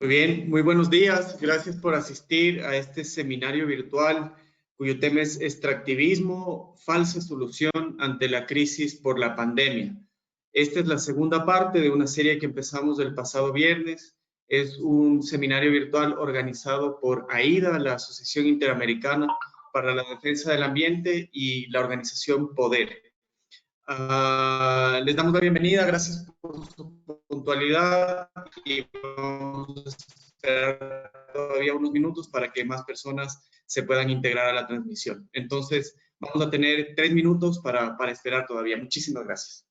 Muy bien, muy buenos días. Gracias por asistir a este seminario virtual cuyo tema es extractivismo, falsa solución ante la crisis por la pandemia. Esta es la segunda parte de una serie que empezamos el pasado viernes. Es un seminario virtual organizado por AIDA, la Asociación Interamericana para la Defensa del Ambiente, y la organización Poder. Les damos la bienvenida, gracias por su puntualidad y vamos a esperar todavía unos minutos para que más personas se puedan integrar a la transmisión. Entonces, vamos a tener 3 minutos para esperar todavía. Muchísimas gracias.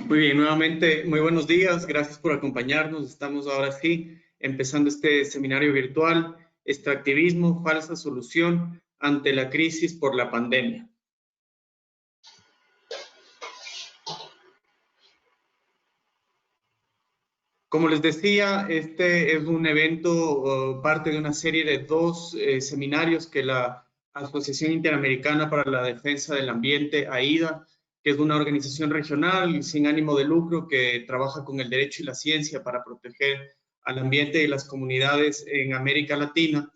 Muy bien, nuevamente, muy buenos días. Gracias por acompañarnos. Estamos ahora sí empezando este seminario virtual, extractivismo, falsa solución ante la crisis por la pandemia. Como les decía, este es un evento, parte de una serie de 2 seminarios que la Asociación Interamericana para la Defensa del Ambiente, AIDA, que es una organización regional sin ánimo de lucro que trabaja con el derecho y la ciencia para proteger al ambiente y las comunidades en América Latina,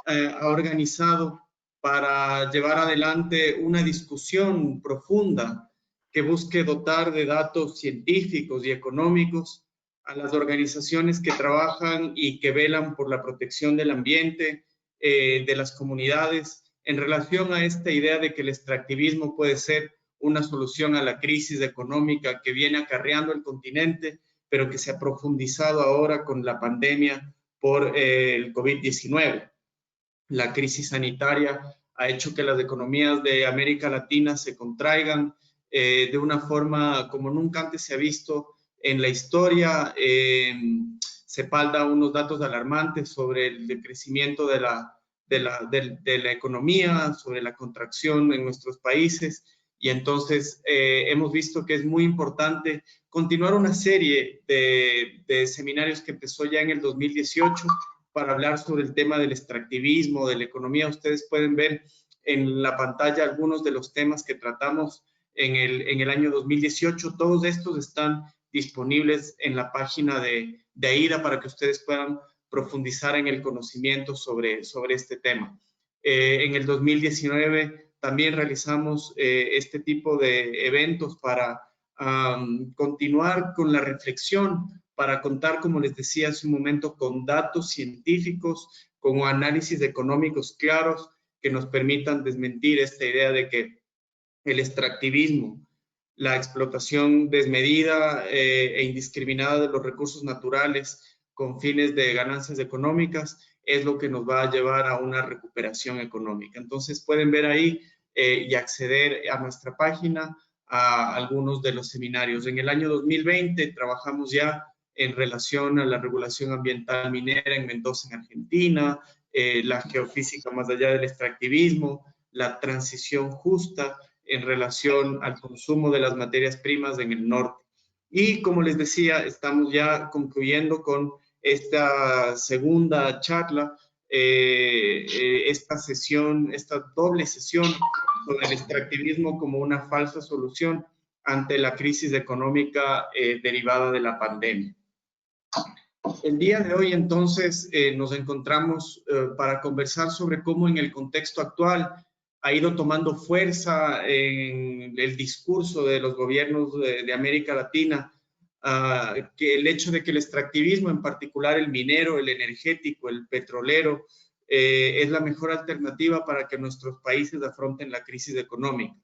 ha organizado para llevar adelante una discusión profunda que busque dotar de datos científicos y económicos a las organizaciones que trabajan y que velan por la protección del ambiente, de las comunidades, en relación a esta idea de que el extractivismo puede ser una solución a la crisis económica que viene acarreando el continente, pero que se ha profundizado ahora con la pandemia por el COVID-19. La crisis sanitaria ha hecho que las economías de América Latina se contraigan de una forma como nunca antes se ha visto en la historia. Cepal unos datos alarmantes sobre el decrecimiento de la economía, sobre la contracción en nuestros países, y entonces hemos visto que es muy importante continuar una serie de seminarios que empezó ya en el 2018 para hablar sobre el tema del extractivismo, de la economía. Ustedes pueden ver en la pantalla algunos de los temas que tratamos en el año 2018. Todos estos están disponibles en la página de AIDA para que ustedes puedan profundizar en el conocimiento sobre este tema. En el 2019 también realizamos este tipo de eventos para continuar con la reflexión, para contar, como les decía hace un momento, con datos científicos, con análisis económicos claros que nos permitan desmentir esta idea de que el extractivismo, la explotación desmedida e indiscriminada de los recursos naturales con fines de ganancias económicas es lo que nos va a llevar a una recuperación económica. Entonces pueden ver ahí y acceder a nuestra página a algunos de los seminarios. En el año 2020 trabajamos ya en relación a la regulación ambiental minera en Mendoza, en Argentina, la geofísica más allá del extractivismo, la transición justa en relación al consumo de las materias primas en el norte. Y como les decía, estamos ya concluyendo con esta segunda charla, esta sesión, esta doble sesión sobre el extractivismo como una falsa solución ante la crisis económica derivada de la pandemia. El día de hoy, entonces, nos encontramos para conversar sobre cómo en el contexto actual ha ido tomando fuerza en el discurso de los gobiernos de América Latina, que el hecho de que el extractivismo, en particular el minero, el energético, el petrolero, es la mejor alternativa para que nuestros países afronten la crisis económica.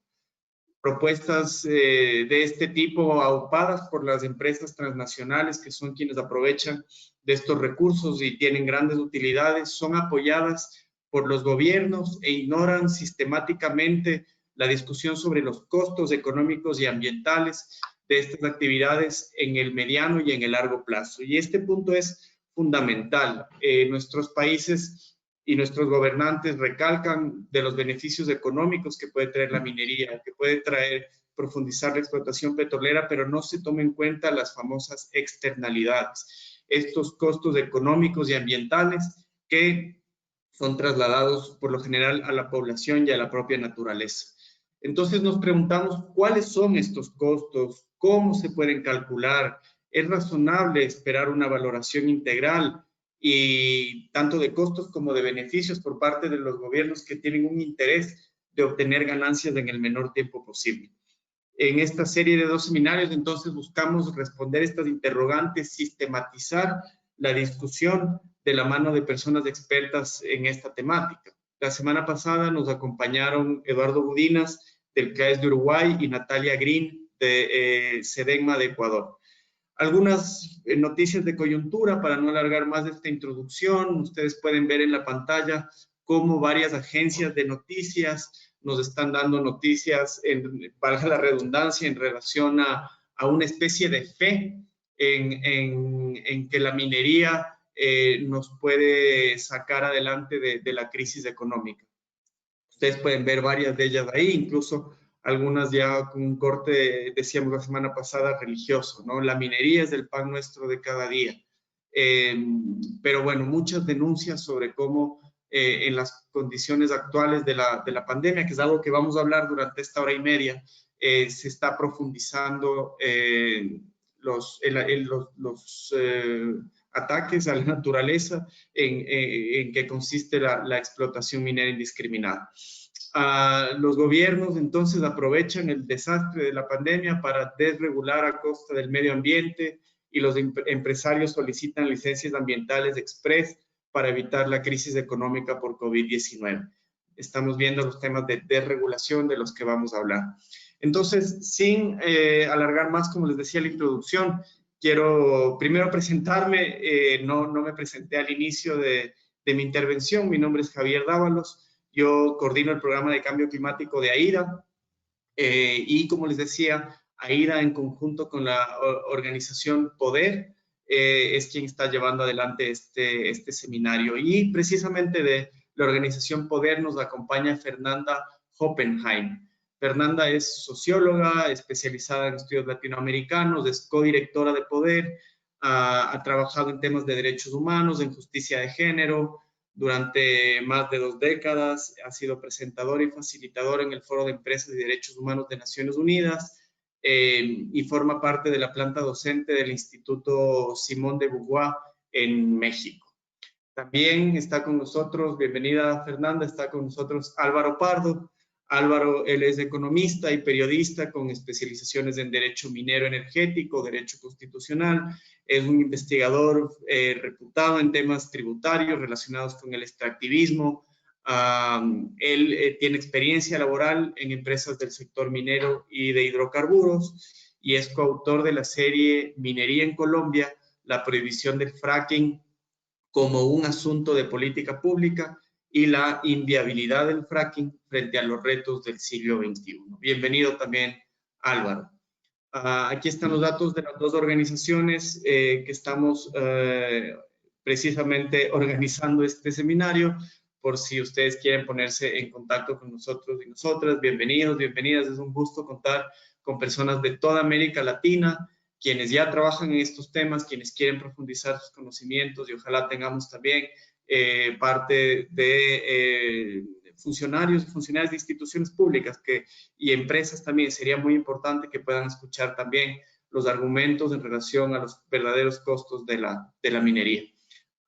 Propuestas de este tipo aupadas por las empresas transnacionales, que son quienes aprovechan de estos recursos y tienen grandes utilidades, son apoyadas por los gobiernos e ignoran sistemáticamente la discusión sobre los costos económicos y ambientales de estas actividades en el mediano y en el largo plazo. Y este punto es fundamental. Nuestros países y nuestros gobernantes recalcan de los beneficios económicos que puede traer la minería, que puede traer profundizar la explotación petrolera, pero no se toman en cuenta las famosas externalidades, estos costos económicos y ambientales que son trasladados por lo general a la población y a la propia naturaleza. Entonces nos preguntamos cuáles son estos costos, cómo se pueden calcular, es razonable esperar una valoración integral y tanto de costos como de beneficios por parte de los gobiernos que tienen un interés de obtener ganancias en el menor tiempo posible. En esta serie de 2 seminarios, entonces, buscamos responder estas interrogantes, sistematizar la discusión de la mano de personas expertas en esta temática. La semana pasada nos acompañaron Eduardo Budinas, del CAES de Uruguay, y Natalia Green, de SEDENMA de Ecuador. Algunas noticias de coyuntura para no alargar más esta introducción. Ustedes pueden ver en la pantalla cómo varias agencias de noticias nos están dando noticias, valga la redundancia, en relación a una especie de fe en que la minería nos puede sacar adelante de la crisis económica. Ustedes pueden ver varias de ellas ahí, incluso algunas ya con un corte, decíamos la semana pasada, religioso, ¿no? La minería es el pan nuestro de cada día. Pero bueno, muchas denuncias sobre cómo en las condiciones actuales de la pandemia, que es algo que vamos a hablar durante esta hora y media, se está profundizando los ataques a la naturaleza en que consiste la explotación minera indiscriminada. Los gobiernos entonces aprovechan el desastre de la pandemia para desregular a costa del medio ambiente y los empresarios solicitan licencias ambientales express para evitar la crisis económica por COVID-19. Estamos viendo los temas de desregulación de los que vamos a hablar. Entonces, sin alargar más, como les decía en la introducción, quiero primero presentarme. No me presenté al inicio de mi intervención. Mi nombre es Javier Dávalos. Yo coordino el programa de cambio climático de AIDA. Y como les decía, AIDA en conjunto con la organización Poder es quien está llevando adelante este seminario. Y precisamente de la organización Poder nos acompaña Fernanda Hoppenheim. Fernanda es socióloga especializada en estudios latinoamericanos, es codirectora de Poder, ha trabajado en temas de derechos humanos, en justicia de género. Durante más de 2 décadas ha sido presentadora y facilitadora en el Foro de Empresas y Derechos Humanos de Naciones Unidas, y forma parte de la planta docente del Instituto Simón de Beauvoir en México. También está con nosotros, bienvenida Fernanda, está con nosotros Álvaro Pardo. Álvaro, él es economista y periodista con especializaciones en Derecho Minero Energético, Derecho Constitucional. Es un investigador reputado en temas tributarios relacionados con el extractivismo. Él tiene experiencia laboral en empresas del sector minero y de hidrocarburos y es coautor de la serie Minería en Colombia, la prohibición del fracking como un asunto de política pública y la inviabilidad del fracking frente a los retos del siglo XXI. Bienvenido también, Álvaro. Aquí están los datos de las dos organizaciones que estamos precisamente organizando este seminario. Por si ustedes quieren ponerse en contacto con nosotros y nosotras, bienvenidos, bienvenidas. Es un gusto contar con personas de toda América Latina, quienes ya trabajan en estos temas, quienes quieren profundizar sus conocimientos, y ojalá tengamos también parte de funcionarios y funcionarias de instituciones públicas y empresas también. Sería muy importante que puedan escuchar también los argumentos en relación a los verdaderos costos de la minería.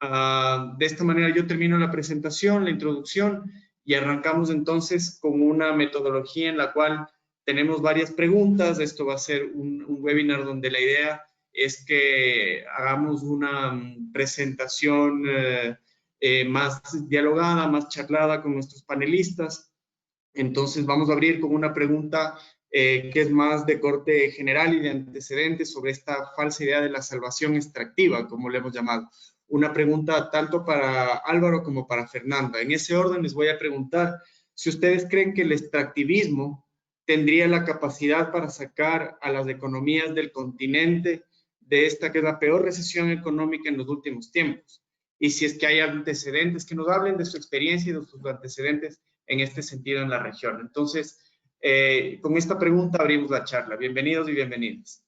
De esta manera yo termino la presentación, la introducción, y arrancamos entonces con una metodología en la cual tenemos varias preguntas. Esto va a ser un webinar donde la idea es que hagamos una presentación más dialogada, más charlada con nuestros panelistas. Entonces vamos a abrir con una pregunta que es más de corte general y de antecedentes sobre esta falsa idea de la salvación extractiva, como le hemos llamado. Una pregunta tanto para Álvaro como para Fernanda. En ese orden les voy a preguntar si ustedes creen que el extractivismo tendría la capacidad para sacar a las economías del continente de esta que es la peor recesión económica en los últimos tiempos. Y si es que hay antecedentes, que nos hablen de su experiencia y de sus antecedentes en este sentido en la región. Entonces, con esta pregunta abrimos la charla. Bienvenidos y bienvenidas.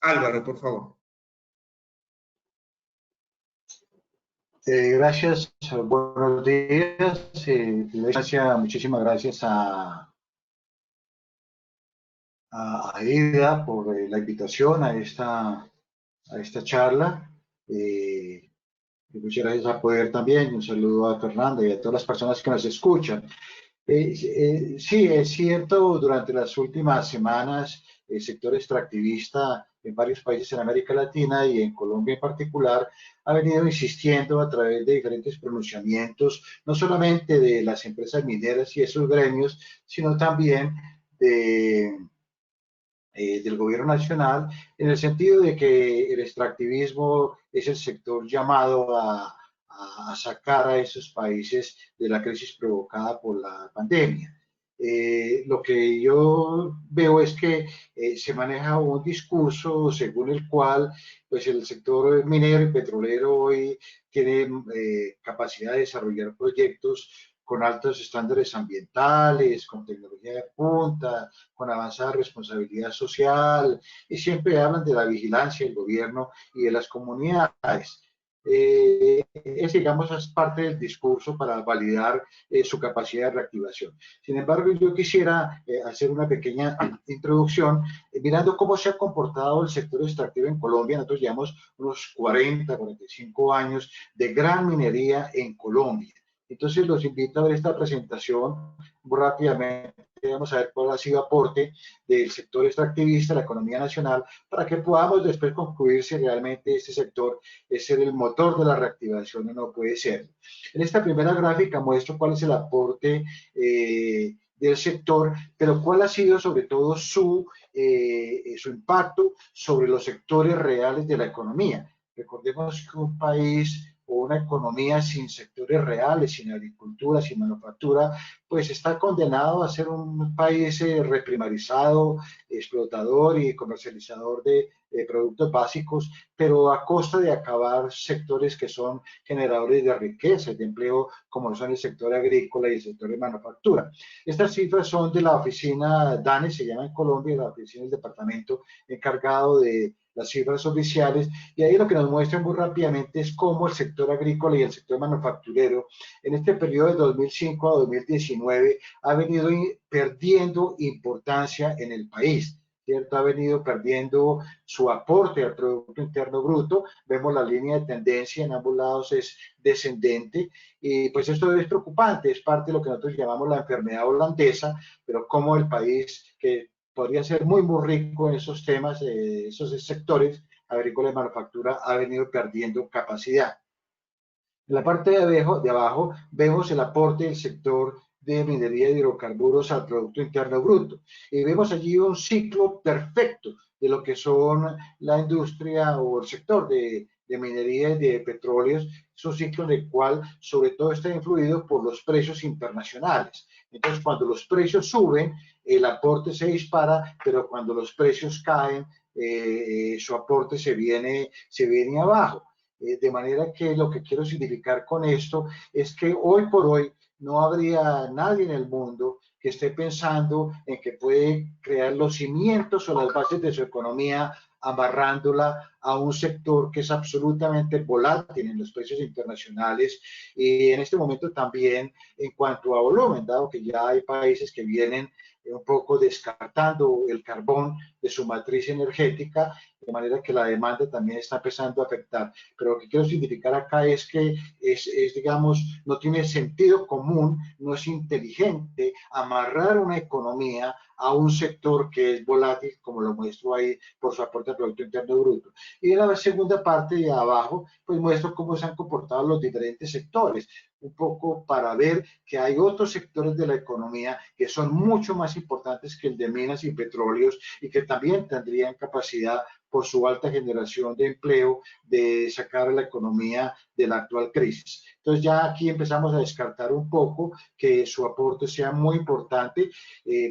Álvaro, por favor. Gracias, buenos días. Muchísimas gracias a AIDA por la invitación a esta charla. Muchas gracias a Poder también. Un saludo a Fernanda y a todas las personas que nos escuchan. Sí, es cierto, durante las últimas semanas el sector extractivista en varios países en América Latina y en Colombia en particular ha venido insistiendo a través de diferentes pronunciamientos, no solamente de las empresas mineras y esos gremios, sino también del gobierno nacional, en el sentido de que el extractivismo es el sector llamado a sacar a esos países de la crisis provocada por la pandemia. Lo que yo veo es que se maneja un discurso según el cual pues, el sector minero y petrolero hoy tiene capacidad de desarrollar proyectos con altos estándares ambientales, con tecnología de punta, con avanzada responsabilidad social, y siempre hablan de la vigilancia del gobierno y de las comunidades. Digamos, es parte del discurso para validar su capacidad de reactivación. Sin embargo, yo quisiera hacer una pequeña introducción mirando cómo se ha comportado el sector extractivo en Colombia. Nosotros llevamos unos 40, 45 años de gran minería en Colombia. Entonces los invito a ver esta presentación muy rápidamente. Vamos a ver cuál ha sido el aporte del sector extractivista a la economía nacional para que podamos después concluir si realmente este sector es el motor de la reactivación o no puede ser. En esta primera gráfica muestro cuál es el aporte del sector, pero cuál ha sido sobre todo su impacto sobre los sectores reales de la economía. Recordemos que un país o una economía sin sectores reales, sin agricultura, sin manufactura, pues está condenado a ser un país reprimarizado, explotador y comercializador de productos básicos, pero a costa de acabar sectores que son generadores de riqueza y de empleo, como son el sector agrícola y el sector de manufactura. Estas cifras son de la oficina DANE, se llama en Colombia, la oficina del departamento encargado de las cifras oficiales, y ahí lo que nos muestra muy rápidamente es cómo el sector agrícola y el sector manufacturero en este periodo de 2005 a 2019 ha venido perdiendo importancia en el país. ¿Cierto? Ha venido perdiendo su aporte al Producto Interno Bruto. Vemos la línea de tendencia en ambos lados es descendente y pues esto es preocupante, es parte de lo que nosotros llamamos la enfermedad holandesa, pero como el país que podría ser muy, muy rico en esos temas, esos sectores, agrícola y manufactura, ha venido perdiendo capacidad. En la parte de abajo vemos el aporte del sector de minería de hidrocarburos al Producto Interno Bruto. Y vemos allí un ciclo perfecto de lo que son la industria o el sector de minería y de petróleos. Es un ciclo en el cual sobre todo está influido por los precios internacionales. Entonces, cuando los precios suben, el aporte se dispara, pero cuando los precios caen, su aporte se viene abajo. De manera que lo que quiero significar con esto es que hoy por hoy no habría nadie en el mundo que esté pensando en que puede crear los cimientos o las bases de su economía amarrándola a un sector que es absolutamente volátil en los precios internacionales y en este momento también en cuanto a volumen, dado que ya hay países que vienen un poco descartando el carbón de su matriz energética, de manera que la demanda también está empezando a afectar. Pero lo que quiero significar acá es que digamos, no tiene sentido común, no es inteligente amarrar una economía a un sector que es volátil, como lo muestro ahí por su aporte al Producto Interno Bruto. Y en la segunda parte de abajo, pues muestro cómo se han comportado los diferentes sectores, un poco para ver que hay otros sectores de la economía que son mucho más importantes que el de minas y petróleos y que también tendrían capacidad por su alta generación de empleo, de sacar a la economía de la actual crisis. Entonces ya aquí empezamos a descartar un poco que su aporte sea muy importante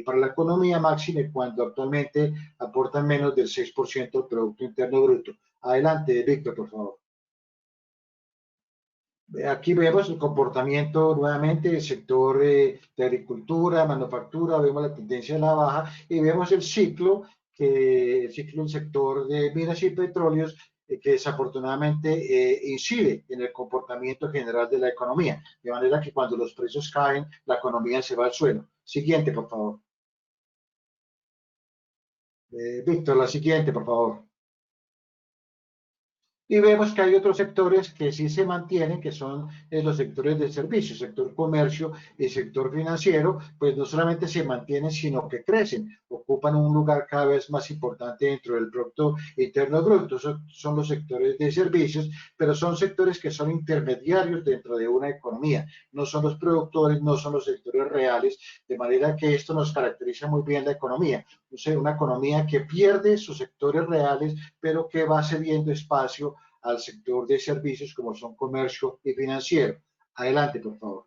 para la economía máxima cuando actualmente aportan menos del 6% del Producto Interno Bruto. Adelante, Víctor, por favor. Aquí vemos el comportamiento nuevamente del sector de agricultura, manufactura, vemos la tendencia a la baja y vemos el ciclo del sector de minas y petróleos que desafortunadamente incide en el comportamiento general de la economía, de manera que cuando los precios caen, la economía se va al suelo. Siguiente, por favor. Víctor, la siguiente, por favor. Y vemos que hay otros sectores que sí se mantienen, que son los sectores de servicios, sector comercio y sector financiero, pues no solamente se mantienen, sino que crecen, ocupan un lugar cada vez más importante dentro del Producto Interno Bruto. Son los sectores de servicios, pero son sectores que son intermediarios dentro de una economía, no son los productores, no son los sectores reales, de manera que esto nos caracteriza muy bien la economía, o sea, una economía que pierde sus sectores reales, pero que va cediendo espacio al sector de servicios como son comercio y financiero. Adelante, por favor.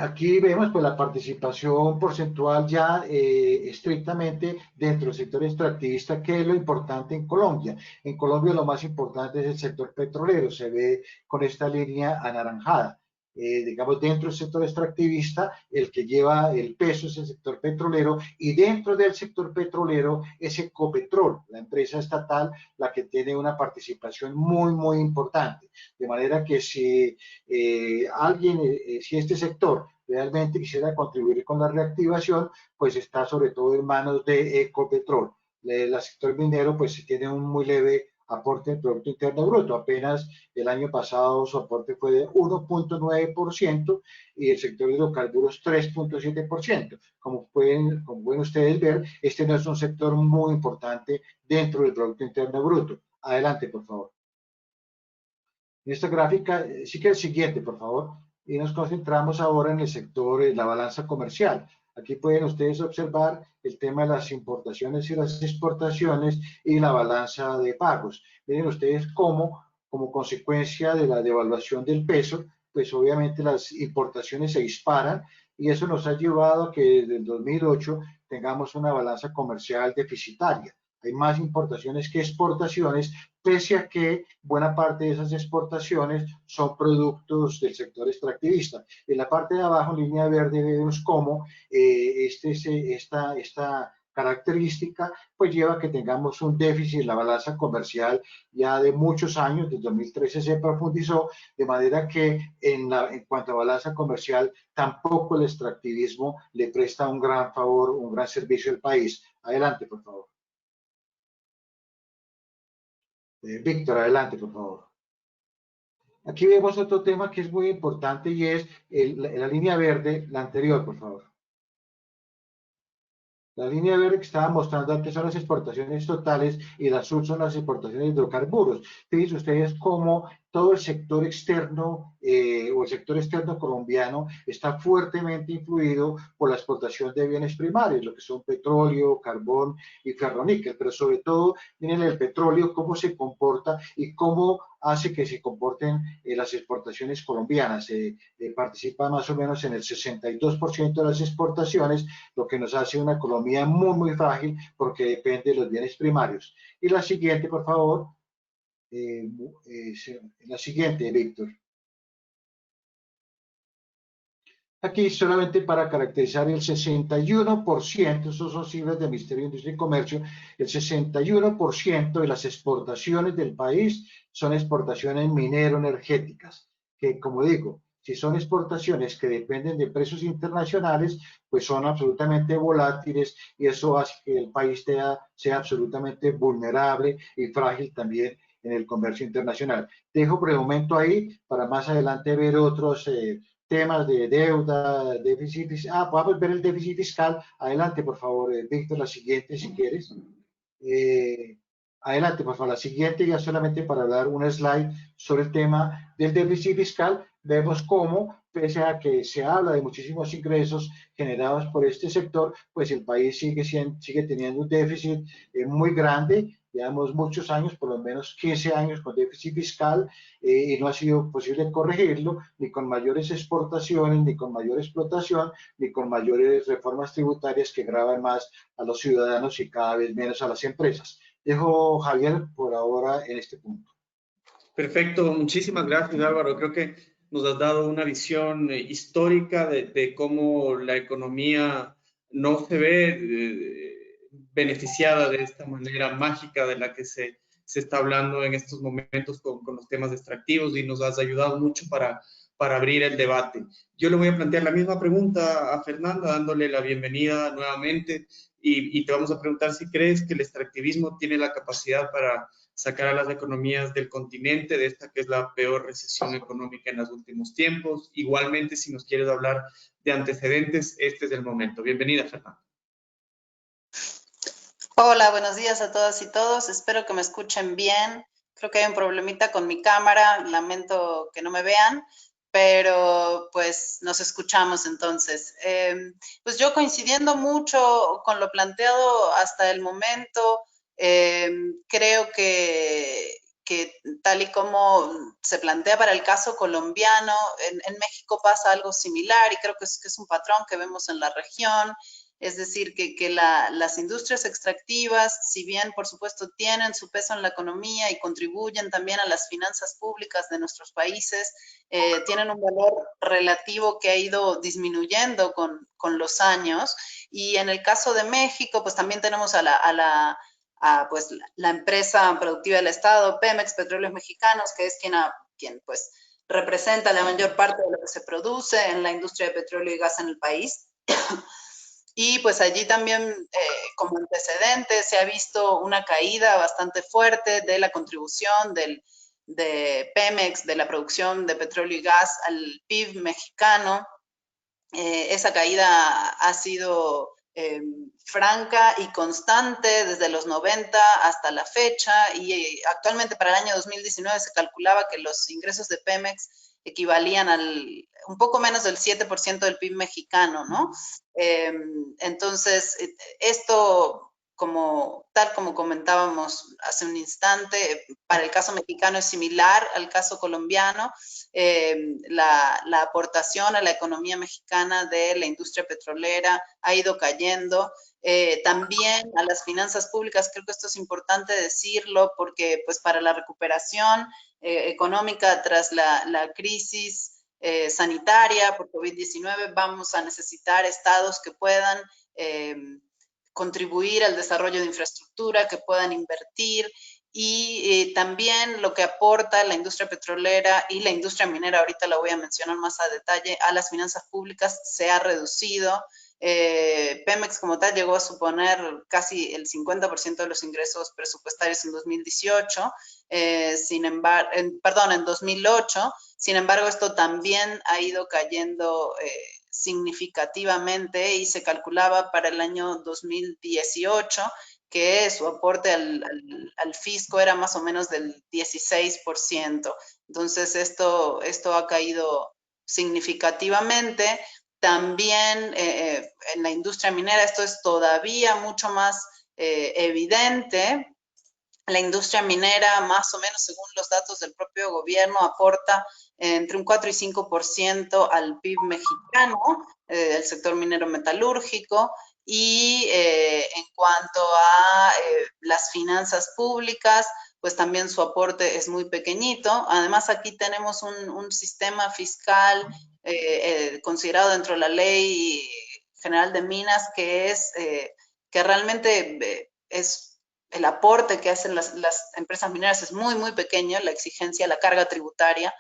Aquí vemos pues, la participación porcentual ya estrictamente dentro del sector extractivista, que es lo importante en Colombia. En Colombia lo más importante es el sector petrolero, se ve con esta línea anaranjada. Digamos, dentro del sector extractivista, el que lleva el peso es el sector petrolero y dentro del sector petrolero es Ecopetrol, la empresa estatal, la que tiene una participación muy, muy importante. De manera que si si este sector realmente quisiera contribuir con la reactivación, pues está sobre todo en manos de Ecopetrol. El sector minero pues tiene un muy leve aporte del Producto Interno Bruto. Apenas el año pasado su aporte fue de 1.9% y el sector de hidrocarburos 3.7%. Como pueden ustedes ver, este no es un sector muy importante dentro del Producto Interno Bruto. Adelante, por favor. En esta gráfica, sí que el siguiente, por favor. y nos concentramos ahora en el sector, la balanza comercial. Aquí pueden ustedes observar el tema de las importaciones y las exportaciones y la balanza de pagos. Miren ustedes cómo, como consecuencia de la devaluación del peso, pues obviamente las importaciones se disparan y eso nos ha llevado a que desde el 2008 tengamos una balanza comercial deficitaria. Hay más importaciones que exportaciones, pese a que buena parte de esas exportaciones son productos del sector extractivista. En la parte de abajo, en línea verde, vemos cómo esta característica pues lleva a que tengamos un déficit en la balanza comercial ya de muchos años. Desde 2013 se profundizó, de manera que en cuanto a balanza comercial tampoco el extractivismo le presta un gran favor, un gran servicio al país. Adelante, por favor. Víctor, adelante, por favor. Aquí vemos otro tema que es muy importante y es la línea verde, la anterior, por favor. La línea verde que estaba mostrando antes son las exportaciones totales y el azul son las exportaciones de hidrocarburos. Fíjense ustedes cómo todo el sector externo o el sector externo colombiano está fuertemente influido por la exportación de bienes primarios, lo que son petróleo, carbón y ferroníquel, pero sobre todo miren el petróleo, cómo se comporta y cómo hace que se comporten las exportaciones colombianas. Participa más o menos en el 62% de las exportaciones, lo que nos hace una economía muy, muy frágil porque depende de los bienes primarios. Y la siguiente, por favor. La siguiente, Víctor. Aquí solamente para caracterizar el 61%, esos son cifras del Ministerio de Industria y Comercio, el 61% de las exportaciones del país son exportaciones minero-energéticas, que como digo, si son exportaciones que dependen de precios internacionales, pues son absolutamente volátiles y eso hace que el país sea absolutamente vulnerable y frágil también en el comercio internacional. Dejo por el momento ahí para más adelante ver otros temas de deuda, déficit fiscal. Podemos ver el déficit fiscal. Adelante, por favor, Víctor, la siguiente, si quieres. Adelante, por favor, la siguiente, ya solamente para dar un slide sobre el tema del déficit fiscal. Vemos cómo, pese a que se habla de muchísimos ingresos generados por este sector, pues el país sigue teniendo un déficit muy grande. Llevamos muchos años, por lo menos 15 años con déficit fiscal y no ha sido posible corregirlo, ni con mayores exportaciones, ni con mayor explotación, ni con mayores reformas tributarias que graban más a los ciudadanos y cada vez menos a las empresas. Dejo, Javier, por ahora en este punto. Perfecto, muchísimas gracias, Álvaro. Creo que nos has dado una visión histórica de cómo la economía no se ve beneficiada de esta manera mágica de la que se está hablando en estos momentos con los temas extractivos y nos has ayudado mucho para abrir el debate. Yo le voy a plantear la misma pregunta a Fernanda, dándole la bienvenida nuevamente y te vamos a preguntar si crees que el extractivismo tiene la capacidad para sacar a las economías del continente de esta que es la peor recesión económica en los últimos tiempos. Igualmente, si nos quieres hablar de antecedentes, este es el momento. Bienvenida, Fernanda. Hola, buenos días a todas y todos. Espero que me escuchen bien. Creo que hay un problemita con mi cámara. Lamento que no me vean, pero pues nos escuchamos entonces. Pues yo coincidiendo mucho con lo planteado hasta el momento, creo que tal y como se plantea para el caso colombiano, en México pasa algo similar y creo que es un patrón que vemos en la región. Es decir, que las industrias extractivas, si bien por supuesto tienen su peso en la economía y contribuyen también a las finanzas públicas de nuestros países, tienen un valor relativo que ha ido disminuyendo con los años. Y en el caso de México, pues también tenemos a pues, la empresa productiva del Estado, Pemex, Petróleos Mexicanos, que es quien pues representa la mayor parte de lo que se produce en la industria de petróleo y gas en el país. Y pues allí también, como antecedente, se ha visto una caída bastante fuerte de la contribución de Pemex, de la producción de petróleo y gas al PIB mexicano. Esa caída ha sido franca y constante desde los 90 hasta la fecha, y actualmente para el año 2019 se calculaba que los ingresos de Pemex equivalían al un poco menos del 7% del PIB mexicano, ¿no? Entonces, esto, tal como comentábamos hace un instante, para el caso mexicano es similar al caso colombiano. La aportación a la economía mexicana de la industria petrolera ha ido cayendo. También a las finanzas públicas, creo que esto es importante decirlo, porque pues para la recuperación económica tras la crisis sanitaria por COVID-19 vamos a necesitar estados que puedan contribuir al desarrollo de infraestructura, que puedan invertir, y también lo que aporta la industria petrolera y la industria minera, ahorita la voy a mencionar más a detalle, a las finanzas públicas se ha reducido. Pemex como tal llegó a suponer casi el 50% de los ingresos presupuestarios en 2018, en 2008, sin embargo esto también ha ido cayendo significativamente y se calculaba para el año 2018 que su aporte al fisco era más o menos del 16%. Entonces esto ha caído significativamente. También en la industria minera esto es todavía mucho más evidente. La industria minera, más o menos según los datos del propio gobierno, aporta entre un 4 y 5% al PIB mexicano, el sector minero metalúrgico, y en cuanto a las finanzas públicas, pues también su aporte es muy pequeñito. Además, aquí tenemos un sistema fiscal considerado dentro de la Ley General de Minas que realmente es el aporte que hacen las empresas mineras es muy, muy pequeño, la exigencia, la carga tributaria,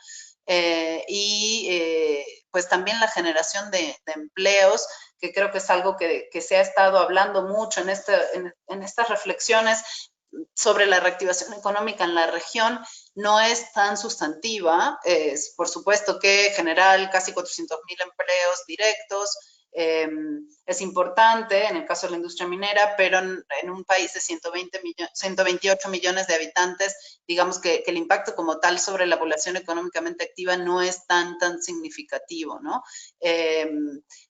pues también la generación de empleos, que creo que es algo que se ha estado hablando mucho en estas reflexiones sobre la reactivación económica en la región, no es tan sustantiva. Por supuesto que generar casi 400,000 empleos directos, es importante en el caso de la industria minera, pero en un país de 128 millones de habitantes, digamos que el impacto como tal sobre la población económicamente activa no es tan significativo, ¿no?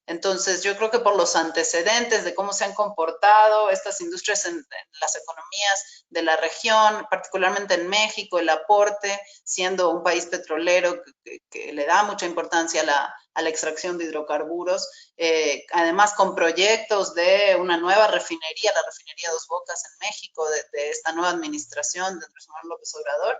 Entonces, yo creo que por los antecedentes de cómo se han comportado estas industrias en las economías de la región, particularmente en México, el aporte, siendo un país petrolero que le da mucha importancia a la extracción de hidrocarburos, además con proyectos de una nueva refinería, la refinería Dos Bocas en México, de esta nueva administración de Andrés Manuel López Obrador,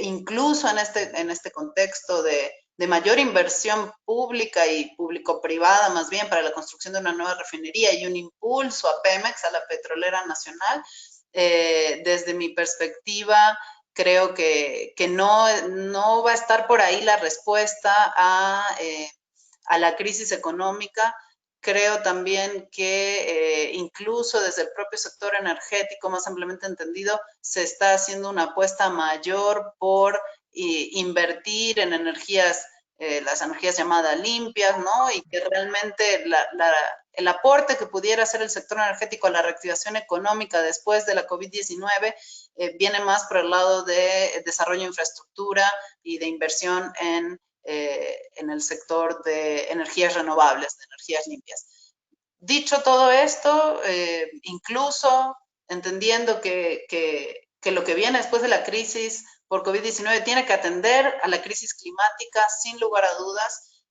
incluso en este contexto de mayor inversión pública y público-privada, más bien, para la construcción de una nueva refinería y un impulso a Pemex, a la petrolera nacional, desde mi perspectiva, creo que no va a estar por ahí la respuesta a la crisis económica. Creo también que incluso desde el propio sector energético, más ampliamente entendido, se está haciendo una apuesta mayor por invertir en energías, las energías llamadas limpias, ¿no? Y que realmente el aporte que pudiera hacer el sector energético a la reactivación económica después de la COVID-19 viene más por el lado de desarrollo de infraestructura y de inversión en el sector de energías renovables, de energías limpias. Dicho todo esto, incluso entendiendo que lo que viene después de la crisis por COVID-19 tiene que atender a la crisis climática, sin lugar a dudas,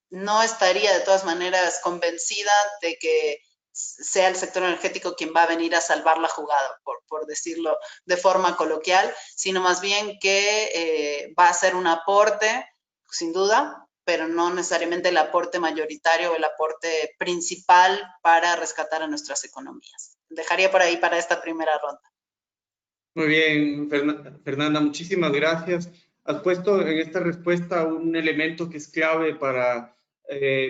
no estaría de todas maneras convencida de que sea el sector energético quien va a venir a salvar la jugada, por decirlo de forma coloquial, sino más bien que va a ser un aporte, sin duda, pero no necesariamente el aporte mayoritario o el aporte principal para rescatar a nuestras economías. Dejaría por ahí para esta primera ronda. Muy bien, Fernanda, muchísimas gracias. Has puesto en esta respuesta un elemento que es clave para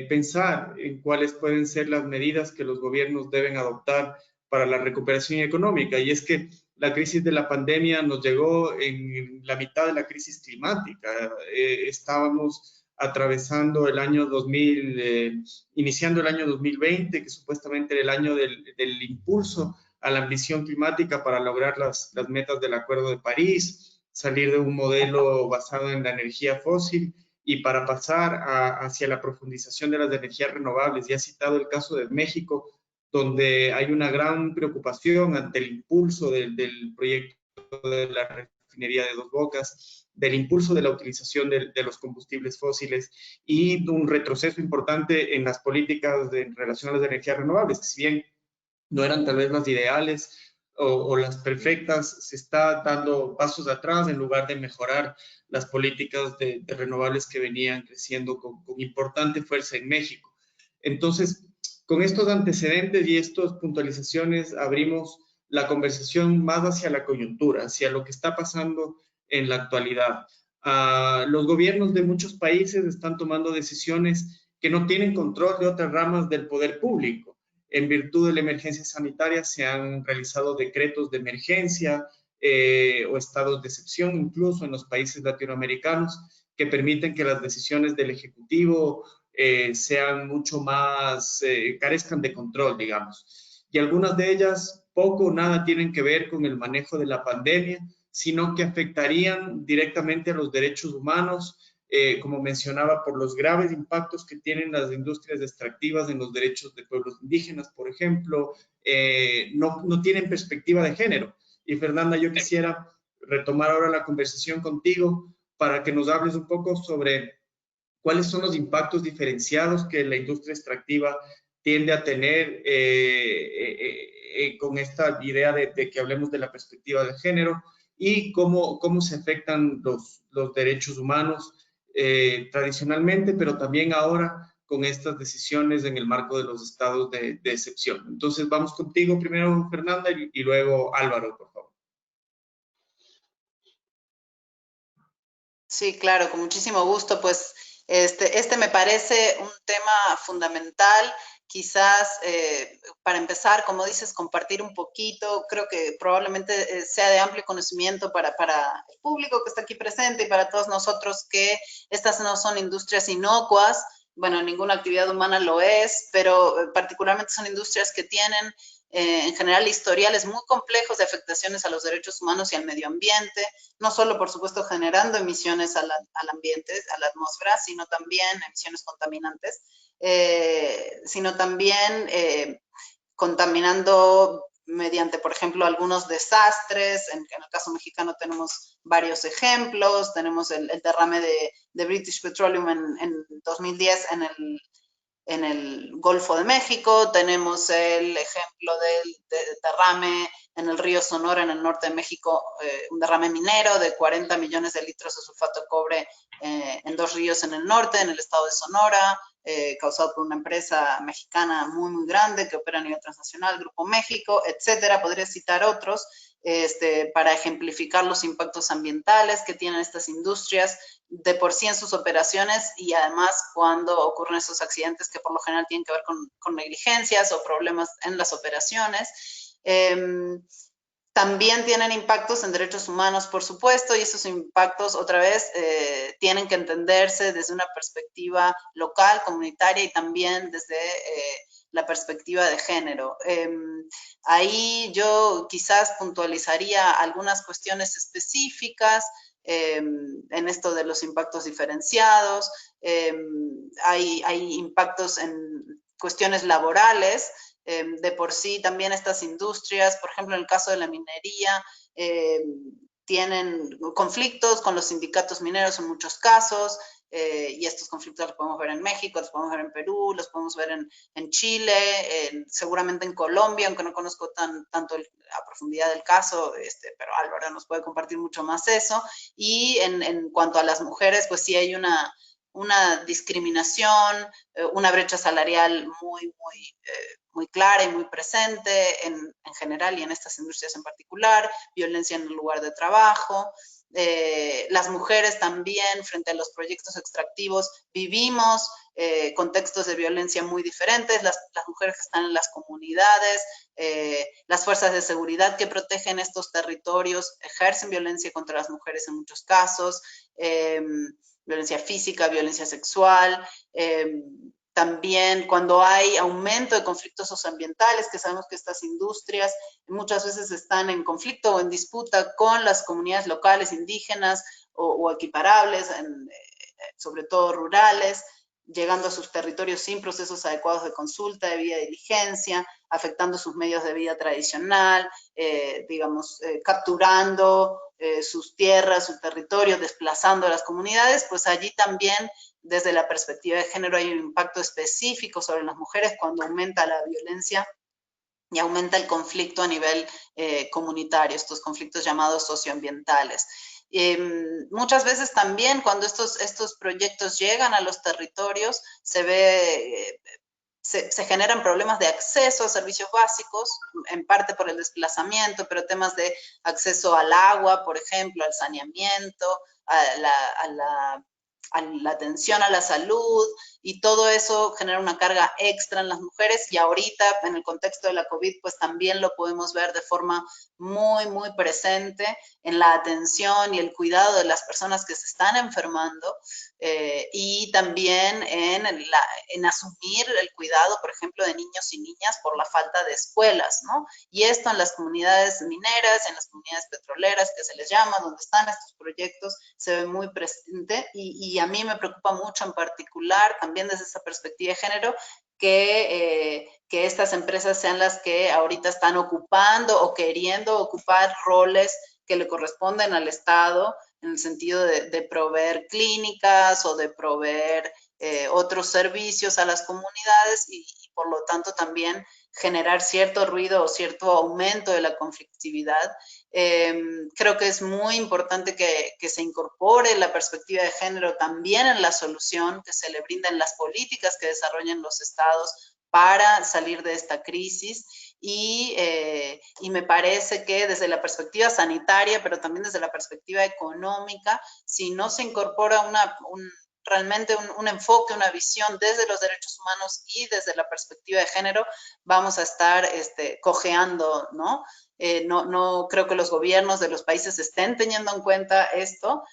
pensar en cuáles pueden ser las medidas que los gobiernos deben adoptar para la recuperación económica. Y es que la crisis de la pandemia nos llegó en la mitad de la crisis climática. Estábamos atravesando el año 2000, iniciando el año 2020, que supuestamente era el año del impulso a la ambición climática para lograr las metas del Acuerdo de París, salir de un modelo basado en la energía fósil y para pasar hacia la profundización de las energías renovables. Ya he citado el caso de México, donde hay una gran preocupación ante el impulso del proyecto de la refinería de Dos Bocas, del impulso de la utilización de los combustibles fósiles y un retroceso importante en las políticas en relación a las energías renovables, que si bien no eran tal vez las ideales o las perfectas, se está dando pasos atrás en lugar de mejorar las políticas de renovables que venían creciendo con importante fuerza en México. Entonces, con estos antecedentes y estas puntualizaciones abrimos la conversación más hacia la coyuntura, hacia lo que está pasando en la actualidad. Los gobiernos de muchos países están tomando decisiones que no tienen control de otras ramas del poder público. En virtud de la emergencia sanitaria se han realizado decretos de emergencia o estados de excepción, incluso en los países latinoamericanos, que permiten que las decisiones del Ejecutivo sean mucho más, carezcan de control, digamos. Y algunas de ellas poco o nada tienen que ver con el manejo de la pandemia, sino que afectarían directamente a los derechos humanos, como mencionaba, por los graves impactos que tienen las industrias extractivas en los derechos de pueblos indígenas, por ejemplo, no tienen perspectiva de género. Y Fernanda, yo quisiera retomar ahora la conversación contigo para que nos hables un poco sobre cuáles son los impactos diferenciados que la industria extractiva tiende a tener con esta idea de que hablemos de la perspectiva de género y cómo se afectan los derechos humanos tradicionalmente, pero también ahora con estas decisiones en el marco de los estados de excepción. Entonces, vamos contigo primero, Fernanda, y luego Álvaro, por favor. Sí, claro, con muchísimo gusto. Pues este me parece un tema fundamental. Quizás para empezar, como dices, compartir un poquito, creo que probablemente sea de amplio conocimiento para el público que está aquí presente y para todos nosotros que estas no son industrias inocuas. Bueno, ninguna actividad humana lo es, pero particularmente son industrias que tienen en general historiales muy complejos de afectaciones a los derechos humanos y al medio ambiente, no solo, por supuesto, generando emisiones al ambiente, a la atmósfera, sino también emisiones contaminantes, sino también contaminando mediante, por ejemplo, algunos desastres. En el caso mexicano tenemos varios ejemplos. Tenemos el derrame de British Petroleum en 2010 en el Golfo de México, tenemos el ejemplo del derrame en el río Sonora, en el norte de México, un derrame minero de 40 millones de litros de sulfato de cobre en 2 ríos en el norte, en el estado de Sonora, causado por una empresa mexicana muy, muy grande que opera a nivel transnacional, Grupo México, etcétera. Podría citar otros para ejemplificar los impactos ambientales que tienen estas industrias de por sí en sus operaciones y además cuando ocurren esos accidentes que por lo general tienen que ver con negligencias o problemas en las operaciones. También tienen impactos en derechos humanos, por supuesto, y esos impactos, otra vez, tienen que entenderse desde una perspectiva local, comunitaria y también desde la perspectiva de género. Ahí yo quizás puntualizaría algunas cuestiones específicas en esto de los impactos diferenciados. Hay impactos en cuestiones laborales. De por sí también estas industrias, por ejemplo, en el caso de la minería, tienen conflictos con los sindicatos mineros en muchos casos, y estos conflictos los podemos ver en México, los podemos ver en Perú, los podemos ver en Chile, seguramente en Colombia, aunque no conozco tanto a profundidad del caso, pero Álvaro nos puede compartir mucho más eso. Y en cuanto a las mujeres, pues sí hay una discriminación, una brecha salarial muy clara y muy presente en general y en estas industrias en particular, violencia en el lugar de trabajo. Las mujeres también, frente a los proyectos extractivos, vivimos contextos de violencia muy diferentes. Las mujeres que están en las comunidades, las fuerzas de seguridad que protegen estos territorios, ejercen violencia contra las mujeres en muchos casos. violencia física, violencia sexual, también cuando hay aumento de conflictos socioambientales, que sabemos que estas industrias muchas veces están en conflicto o en disputa con las comunidades locales, indígenas o equiparables, sobre todo rurales, llegando a sus territorios sin procesos adecuados de consulta, debida diligencia, afectando sus medios de vida tradicional, capturando sus tierras, su territorio, desplazando a las comunidades, pues allí también desde la perspectiva de género hay un impacto específico sobre las mujeres cuando aumenta la violencia y aumenta el conflicto a nivel comunitario, estos conflictos llamados socioambientales. Muchas veces también cuando estos proyectos llegan a los territorios se generan problemas de acceso a servicios básicos, en parte por el desplazamiento, pero temas de acceso al agua, por ejemplo, al saneamiento, a la atención a la salud, y todo eso genera una carga extra en las mujeres, y ahorita en el contexto de la COVID pues también lo podemos ver de forma muy, muy presente en la atención y el cuidado de las personas que se están enfermando, y también en asumir el cuidado, por ejemplo, de niños y niñas por la falta de escuelas, ¿no? Y esto en las comunidades mineras, en las comunidades petroleras, que se les llama, donde están estos proyectos, se ve muy presente, y a mí me preocupa mucho en particular, también desde esa perspectiva de género, que estas empresas sean las que ahorita están ocupando o queriendo ocupar roles que le corresponden al Estado, en el sentido de proveer clínicas o de proveer otros servicios a las comunidades, y por lo tanto también generar cierto ruido o cierto aumento de la conflictividad. Creo que es muy importante que se incorpore la perspectiva de género también en la solución, que se le brinden las políticas que desarrollen los estados para salir de esta crisis, y me parece que desde la perspectiva sanitaria, pero también desde la perspectiva económica, si no se incorpora realmente un enfoque, una visión desde los derechos humanos y desde la perspectiva de género, vamos a estar cojeando, ¿no? No creo que los gobiernos de los países estén teniendo en cuenta esto.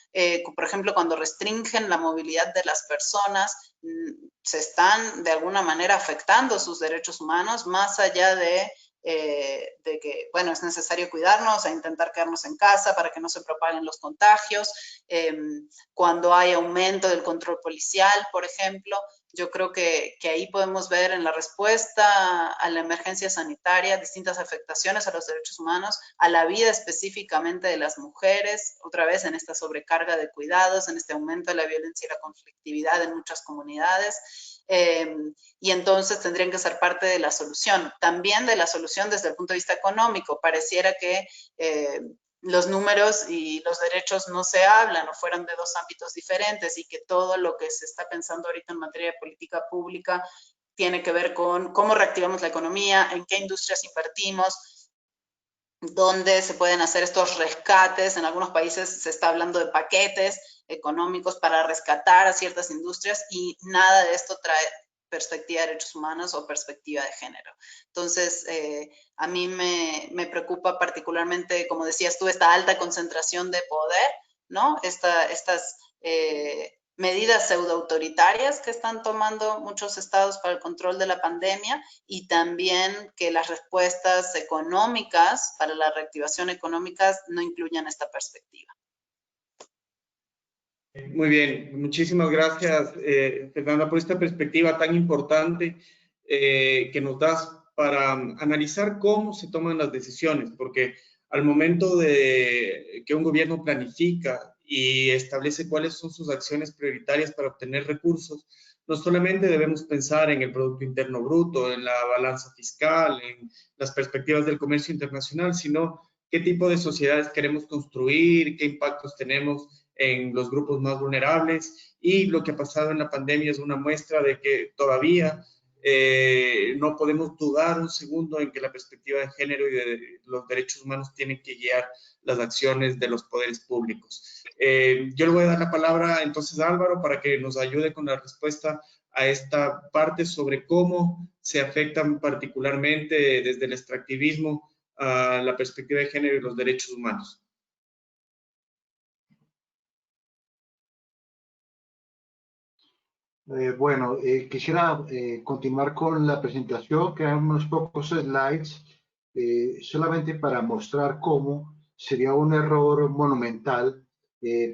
Por ejemplo, cuando restringen la movilidad de las personas, se están de alguna manera afectando sus derechos humanos, más allá de que, bueno, es necesario cuidarnos, e intentar quedarnos en casa para que no se propaguen los contagios. Cuando hay aumento del control policial, por ejemplo, yo creo que ahí podemos ver en la respuesta a la emergencia sanitaria distintas afectaciones a los derechos humanos, a la vida específicamente de las mujeres, otra vez en esta sobrecarga de cuidados, en este aumento de la violencia y la conflictividad en muchas comunidades. Y entonces tendrían que ser parte de la solución. También de la solución desde el punto de vista económico. Pareciera que los números y los derechos no se hablan, o fueran de dos ámbitos diferentes, y que todo lo que se está pensando ahorita en materia de política pública tiene que ver con cómo reactivamos la economía, en qué industrias invertimos, dónde se pueden hacer estos rescates. En algunos países se está hablando de paquetes económicos para rescatar a ciertas industrias, y nada de esto trae perspectiva de derechos humanos o perspectiva de género. Entonces, a mí me preocupa particularmente, como decías tú, esta alta concentración de poder, ¿no? Estas medidas pseudoautoritarias que están tomando muchos estados para el control de la pandemia, y también que las respuestas económicas para la reactivación económica no incluyan esta perspectiva. Muy bien, muchísimas gracias, Fernanda, por esta perspectiva tan importante que nos das para analizar cómo se toman las decisiones, porque al momento de que un gobierno planifica y establece cuáles son sus acciones prioritarias para obtener recursos, no solamente debemos pensar en el Producto Interno Bruto, en la balanza fiscal, en las perspectivas del comercio internacional, sino qué tipo de sociedades queremos construir, qué impactos tenemos en los grupos más vulnerables, y lo que ha pasado en la pandemia es una muestra de que todavía no podemos dudar un segundo en que la perspectiva de género y de los derechos humanos tienen que guiar las acciones de los poderes públicos. Yo le voy a dar la palabra entonces a Álvaro para que nos ayude con la respuesta a esta parte sobre cómo se afectan particularmente desde el extractivismo a la perspectiva de género y los derechos humanos. Quisiera continuar con la presentación, quedan unos pocos slides, solamente para mostrar cómo sería un error monumental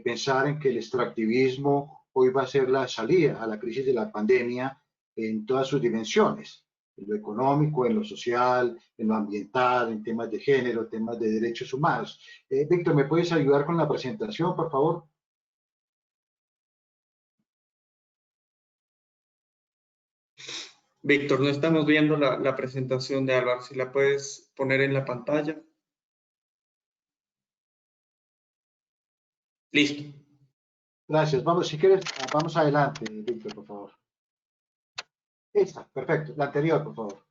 pensar en que el extractivismo hoy va a ser la salida a la crisis de la pandemia en todas sus dimensiones, en lo económico, en lo social, en lo ambiental, en temas de género, temas de derechos humanos. Víctor, ¿me puedes ayudar con la presentación, por favor? Víctor, no estamos viendo la presentación de Álvaro. Si la puedes poner en la pantalla. Listo. Gracias. Vamos, si quieres, vamos adelante, Víctor, por favor. Esta, perfecto. La anterior, por favor.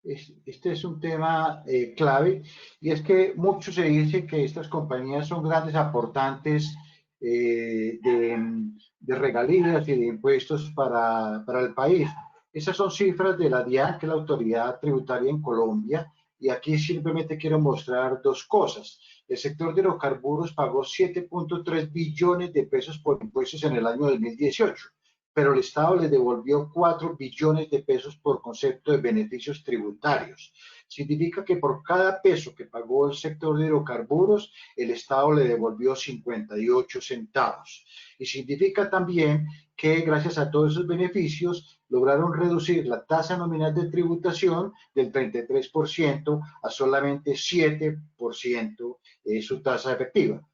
Este es un tema clave y es que mucho se dice que estas compañías son grandes aportantes de regalías y de impuestos para el país. Esas son cifras de la DIAN, que es la autoridad tributaria en Colombia, y aquí simplemente quiero mostrar dos cosas. El sector de hidrocarburos pagó 7.3 billones de pesos por impuestos en el año 2018, pero el Estado le devolvió 4 billones de pesos por concepto de beneficios tributarios. Significa que por cada peso que pagó el sector de hidrocarburos, el Estado le devolvió 58 centavos. Y significa también que gracias a todos esos beneficios lograron reducir la tasa nominal de tributación del 33% a solamente 7% su tasa efectiva.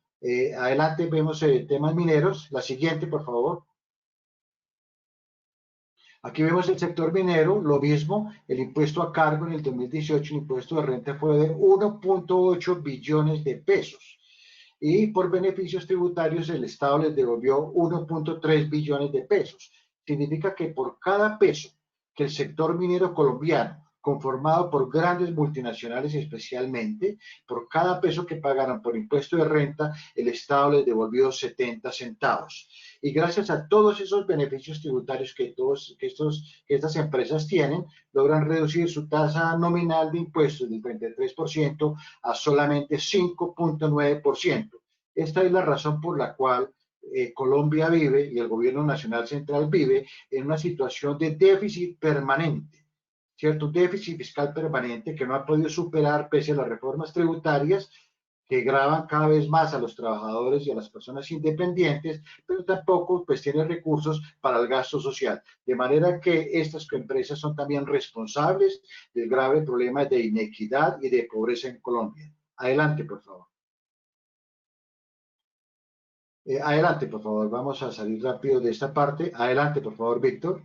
Adelante vemos temas mineros. La siguiente, por favor. Aquí vemos el sector minero, lo mismo, el impuesto a cargo en el 2018, el impuesto de renta fue de 1.8 billones de pesos. Y por beneficios tributarios el Estado les devolvió 1.3 billones de pesos. Significa que por cada peso que el sector minero colombiano, conformado por grandes multinacionales especialmente, por cada peso que pagaron por impuesto de renta, el Estado les devolvió 70 centavos. Y gracias a todos esos beneficios tributarios que estas empresas tienen, logran reducir su tasa nominal de impuestos del 33% a solamente 5.9%. Esta es la razón por la cual Colombia vive y el gobierno nacional central vive en una situación de déficit permanente, ¿cierto? Déficit fiscal permanente que no ha podido superar pese a las reformas tributarias que graban cada vez más a los trabajadores y a las personas independientes, pero tampoco pues tiene recursos para el gasto social. De manera que estas empresas son también responsables del grave problema de inequidad y de pobreza en Colombia. Adelante, por favor. Adelante, por favor. Vamos a salir rápido de esta parte. Adelante, por favor, Víctor.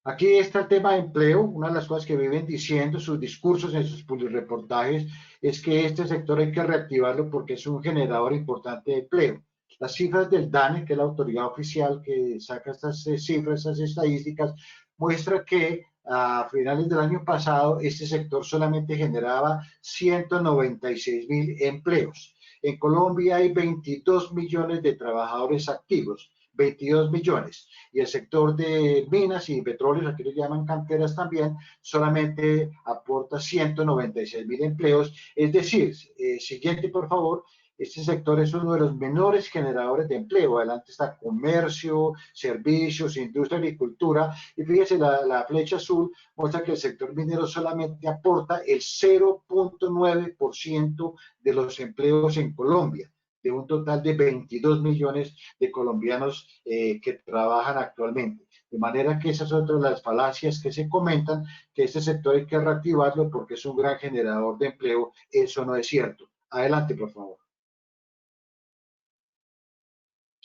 Aquí está el tema de empleo. Una de las cosas que viven diciendo sus discursos en sus reportajes es que este sector hay que reactivarlo porque es un generador importante de empleo. Las cifras del DANE, que es la autoridad oficial que saca estas cifras, estas estadísticas, muestra que a finales del año pasado este sector solamente generaba 196.000 empleos. En Colombia hay 22 millones de trabajadores activos, 22 millones. Y el sector de minas y petróleos, aquí lo llaman canteras también, solamente aporta 196.000 empleos. Es decir, siguiente por favor, este sector es uno de los menores generadores de empleo. Adelante está comercio, servicios, industria, agricultura. Y fíjese, la flecha azul muestra que el sector minero solamente aporta el 0.9% de los empleos en Colombia, de un total de 22 millones de colombianos que trabajan actualmente. De manera que esas son otras las falacias que se comentan, que este sector hay que reactivarlo porque es un gran generador de empleo. Eso no es cierto. Adelante, por favor.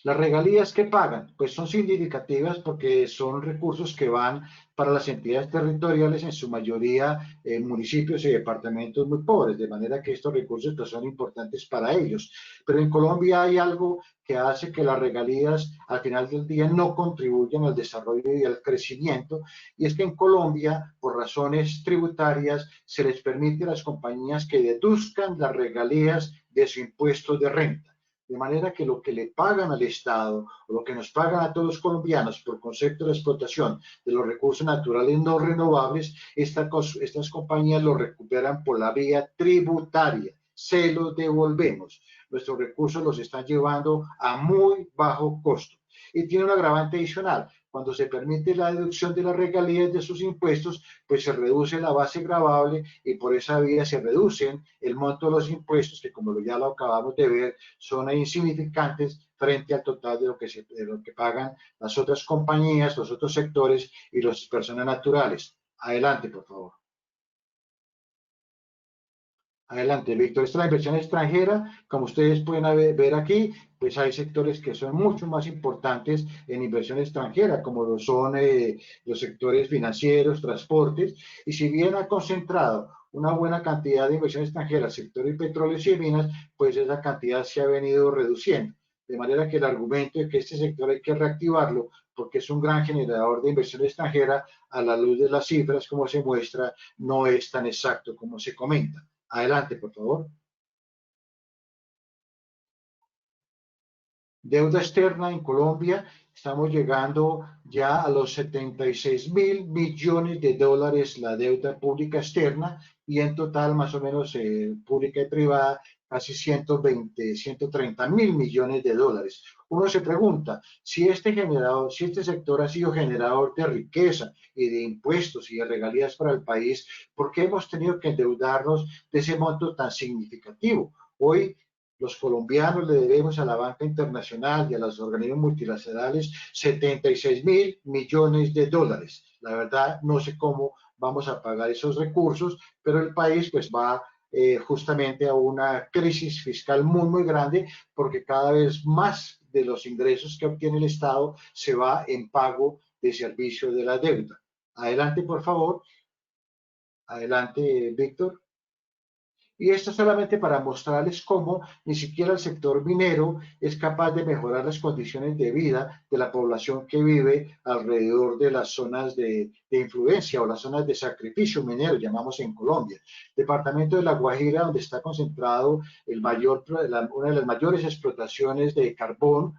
Las regalías que pagan, pues son significativas porque son recursos que van para las entidades territoriales, en su mayoría municipios y departamentos muy pobres, de manera que estos recursos pues, son importantes para ellos. Pero en Colombia hay algo que hace que las regalías al final del día no contribuyan al desarrollo y al crecimiento, y es que en Colombia, por razones tributarias, se les permite a las compañías que deduzcan las regalías de su impuesto de renta. De manera que lo que le pagan al Estado o lo que nos pagan a todos los colombianos por concepto de explotación de los recursos naturales no renovables, estas compañías lo recuperan por la vía tributaria. Se los devolvemos. Nuestros recursos los están llevando a muy bajo costo. Y tiene un agravante adicional. Cuando se permite la deducción de las regalías de sus impuestos, pues se reduce la base gravable y por esa vía se reducen el monto de los impuestos, que como ya lo acabamos de ver, son insignificantes frente al total de lo que pagan las otras compañías, los otros sectores y las personas naturales. Adelante, por favor. Adelante, Víctor. Esta es la inversión extranjera. Como ustedes pueden ver aquí, pues hay sectores que son mucho más importantes en inversión extranjera, como lo son los sectores financieros, transportes, y si bien ha concentrado una buena cantidad de inversión extranjera al sector de petróleos y minas, pues esa cantidad se ha venido reduciendo. De manera que el argumento de que este sector hay que reactivarlo porque es un gran generador de inversión extranjera, a la luz de las cifras, como se muestra, no es tan exacto como se comenta. Adelante, por favor. Deuda externa en Colombia, estamos llegando ya a los 76.000 millones de dólares la deuda pública externa y en total más o menos pública y privada casi 130.000 millones de dólares. Uno se pregunta, si este sector ha sido generador de riqueza y de impuestos y de regalías para el país, ¿por qué hemos tenido que endeudarnos de ese monto tan significativo? Hoy los colombianos le debemos a la banca internacional y a los organismos multilaterales 76.000 millones de dólares. La verdad, no sé cómo vamos a pagar esos recursos, pero el país pues va justamente a una crisis fiscal muy, muy grande porque cada vez más de los ingresos que obtiene el Estado se va en pago de servicio de la deuda. Adelante, por favor. Adelante, Víctor. Y esto solamente para mostrarles cómo ni siquiera el sector minero es capaz de mejorar las condiciones de vida de la población que vive alrededor de las zonas de influencia o las zonas de sacrificio minero, llamamos en Colombia. Departamento de La Guajira, donde está concentrado una de las mayores explotaciones de carbón,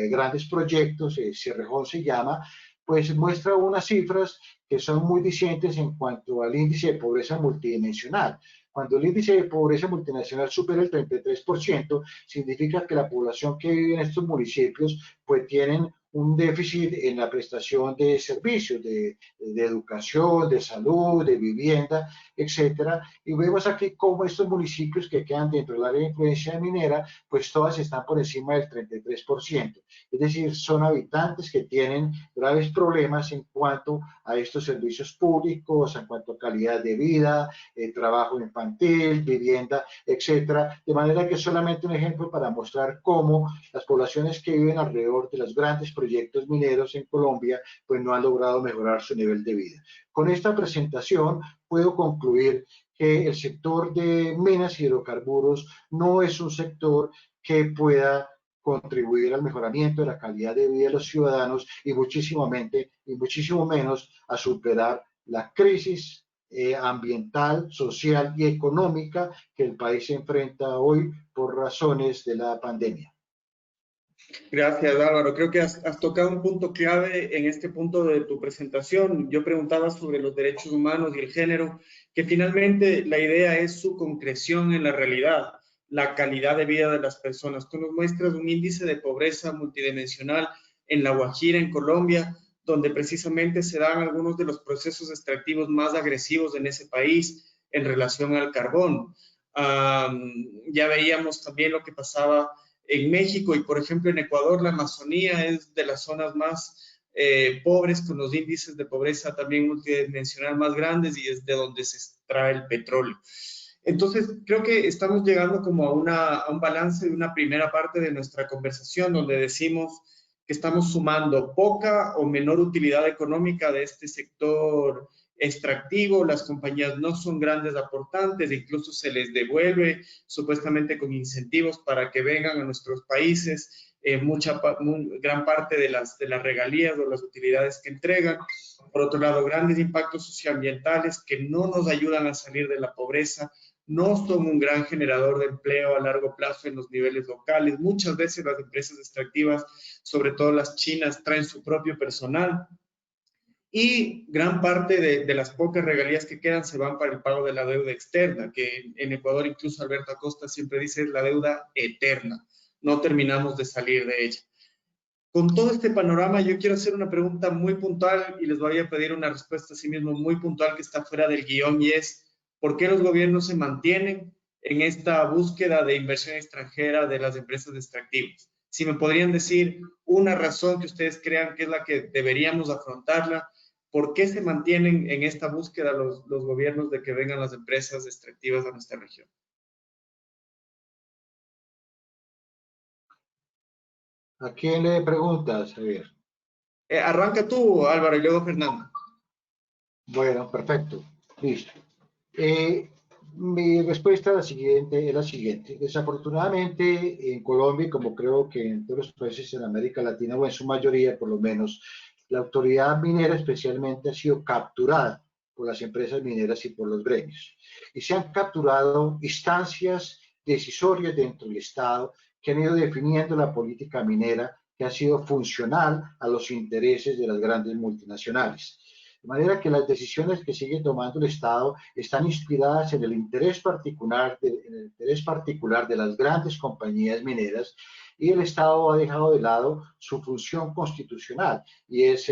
grandes proyectos, Cerrejón se llama, pues muestra unas cifras que son muy discientes en cuanto al índice de pobreza multidimensional. Cuando el índice de pobreza multinacional supera el 33%, significa que la población que vive en estos municipios pues tienen un déficit en la prestación de servicios, de educación, de salud, de vivienda, etcétera. Y vemos aquí cómo estos municipios que quedan dentro del área de influencia minera, pues todas están por encima del 33%. Es decir, son habitantes que tienen graves problemas en cuanto a estos servicios públicos, en cuanto a calidad de vida, trabajo infantil, vivienda, etcétera. De manera que es solamente un ejemplo para mostrar cómo las poblaciones que viven alrededor de los grandes proyectos mineros en Colombia, pues no han logrado mejorar su nivel de vida. Con esta presentación puedo concluir que el sector de minas y hidrocarburos no es un sector que pueda contribuir al mejoramiento de la calidad de vida de los ciudadanos y muchísimo menos a superar la crisis ambiental, social y económica que el país se enfrenta hoy por razones de la pandemia. Gracias, Álvaro. Creo que has tocado un punto clave en este punto de tu presentación. Yo preguntaba sobre los derechos humanos y el género, que finalmente la idea es su concreción en la realidad, la calidad de vida de las personas. Tú nos muestras un índice de pobreza multidimensional en La Guajira, en Colombia, donde precisamente se dan algunos de los procesos extractivos más agresivos en ese país en relación al carbón. Ya veíamos también lo que pasaba en México y, por ejemplo, en Ecuador, la Amazonía es de las zonas más pobres, con los índices de pobreza también multidimensional más grandes y es de donde se extrae el petróleo. Entonces, creo que estamos llegando como a un balance de una primera parte de nuestra conversación donde decimos que estamos sumando poca o menor utilidad económica de este sector extractivo, las compañías no son grandes aportantes, incluso se les devuelve supuestamente con incentivos para que vengan a nuestros países gran parte de las regalías o las utilidades que entregan. Por otro lado, grandes impactos socioambientales que no nos ayudan a salir de la pobreza, no son un gran generador de empleo a largo plazo en los niveles locales. Muchas veces las empresas extractivas, sobre todo las chinas, traen su propio personal. Y gran parte de las pocas regalías que quedan se van para el pago de la deuda externa, que en Ecuador incluso Alberto Acosta siempre dice es la deuda eterna. No terminamos de salir de ella. Con todo este panorama, yo quiero hacer una pregunta muy puntual y les voy a pedir una respuesta a sí mismo muy puntual que está fuera del guión y es, ¿por qué los gobiernos se mantienen en esta búsqueda de inversión extranjera de las empresas extractivas? Si me podrían decir una razón que ustedes crean que es la que deberíamos afrontarla, ¿por qué se mantienen en esta búsqueda los gobiernos de que vengan las empresas extractivas a nuestra región? ¿A quién le preguntas, Javier? Arranca tú, Álvaro, y luego Fernando. Bueno, perfecto. Listo. Mi respuesta es la siguiente. Desafortunadamente, en Colombia, como creo que en todos los países en América Latina, o en su mayoría por lo menos, la autoridad minera especialmente ha sido capturada por las empresas mineras y por los gremios. Y se han capturado instancias decisorias dentro del Estado que han ido definiendo la política minera que ha sido funcional a los intereses de las grandes multinacionales. De manera que las decisiones que sigue tomando el Estado están inspiradas en el interés particular de las grandes compañías mineras, y el Estado ha dejado de lado su función constitucional y es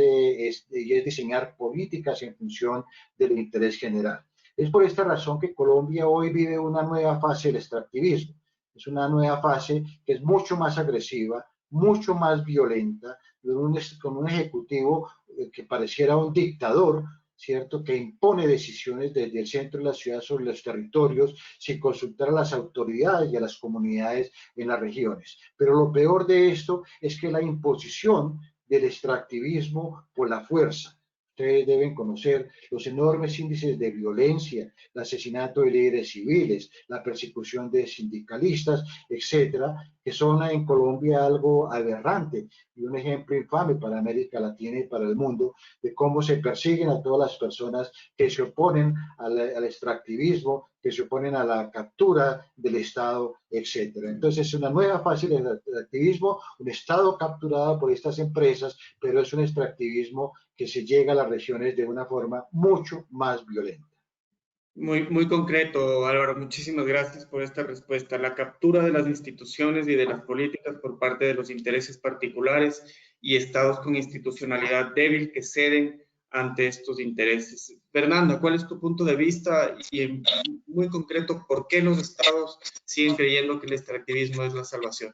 diseñar políticas en función del interés general. Es por esta razón que Colombia hoy vive una nueva fase del extractivismo. Es una nueva fase que es mucho más agresiva, mucho más violenta, con un ejecutivo que pareciera un dictador, ¿cierto?, que impone decisiones desde el centro de la ciudad sobre los territorios sin consultar a las autoridades y a las comunidades en las regiones. Pero lo peor de esto es que la imposición del extractivismo por la fuerza. Ustedes deben conocer los enormes índices de violencia, el asesinato de líderes civiles, la persecución de sindicalistas, etcétera, que son en Colombia algo aberrante y un ejemplo infame para América Latina y para el mundo de cómo se persiguen a todas las personas que se oponen al extractivismo, que se oponen a la captura del Estado, etcétera. Entonces es una nueva fase del extractivismo, un Estado capturado por estas empresas, pero es un extractivismo que se llega a las regiones de una forma mucho más violenta. Muy concreto, Álvaro. Muchísimas gracias por esta respuesta. La captura de las instituciones y de las políticas por parte de los intereses particulares y estados con institucionalidad débil que ceden ante estos intereses. Fernanda, ¿cuál es tu punto de vista y muy concreto, por qué los estados siguen creyendo que el extractivismo es la salvación?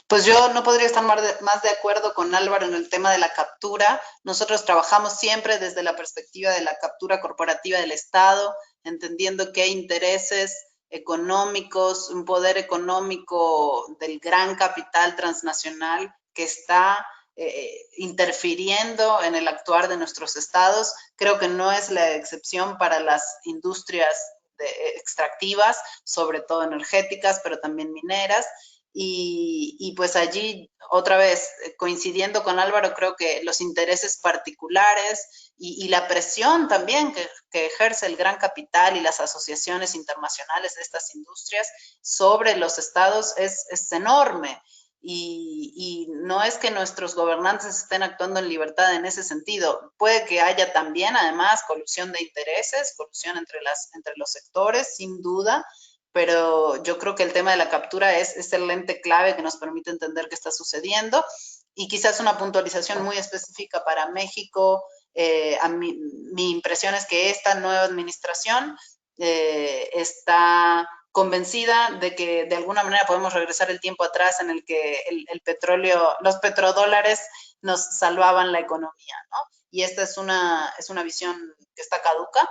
Pues yo no podría estar más de acuerdo con Álvaro en el tema de la captura. Nosotros trabajamos siempre desde la perspectiva de la captura corporativa del Estado, entendiendo que hay intereses económicos, un poder económico del gran capital transnacional que está interfiriendo en el actuar de nuestros estados. Creo que no es la excepción para las industrias extractivas, sobre todo energéticas, pero también mineras. Y pues allí, otra vez, coincidiendo con Álvaro, creo que los intereses particulares y la presión también que ejerce el gran capital y las asociaciones internacionales de estas industrias sobre los estados es enorme. Y no es que nuestros gobernantes estén actuando en libertad en ese sentido. Puede que haya también, además, colusión de intereses, colusión entre los sectores, sin duda, pero yo creo que el tema de la captura es el lente clave que nos permite entender qué está sucediendo. Y quizás una puntualización muy específica para México. Mi impresión es que esta nueva administración está convencida de que de alguna manera podemos regresar el tiempo atrás en el que el petróleo, los petrodólares nos salvaban la economía, ¿no? Y esta es una visión que está caduca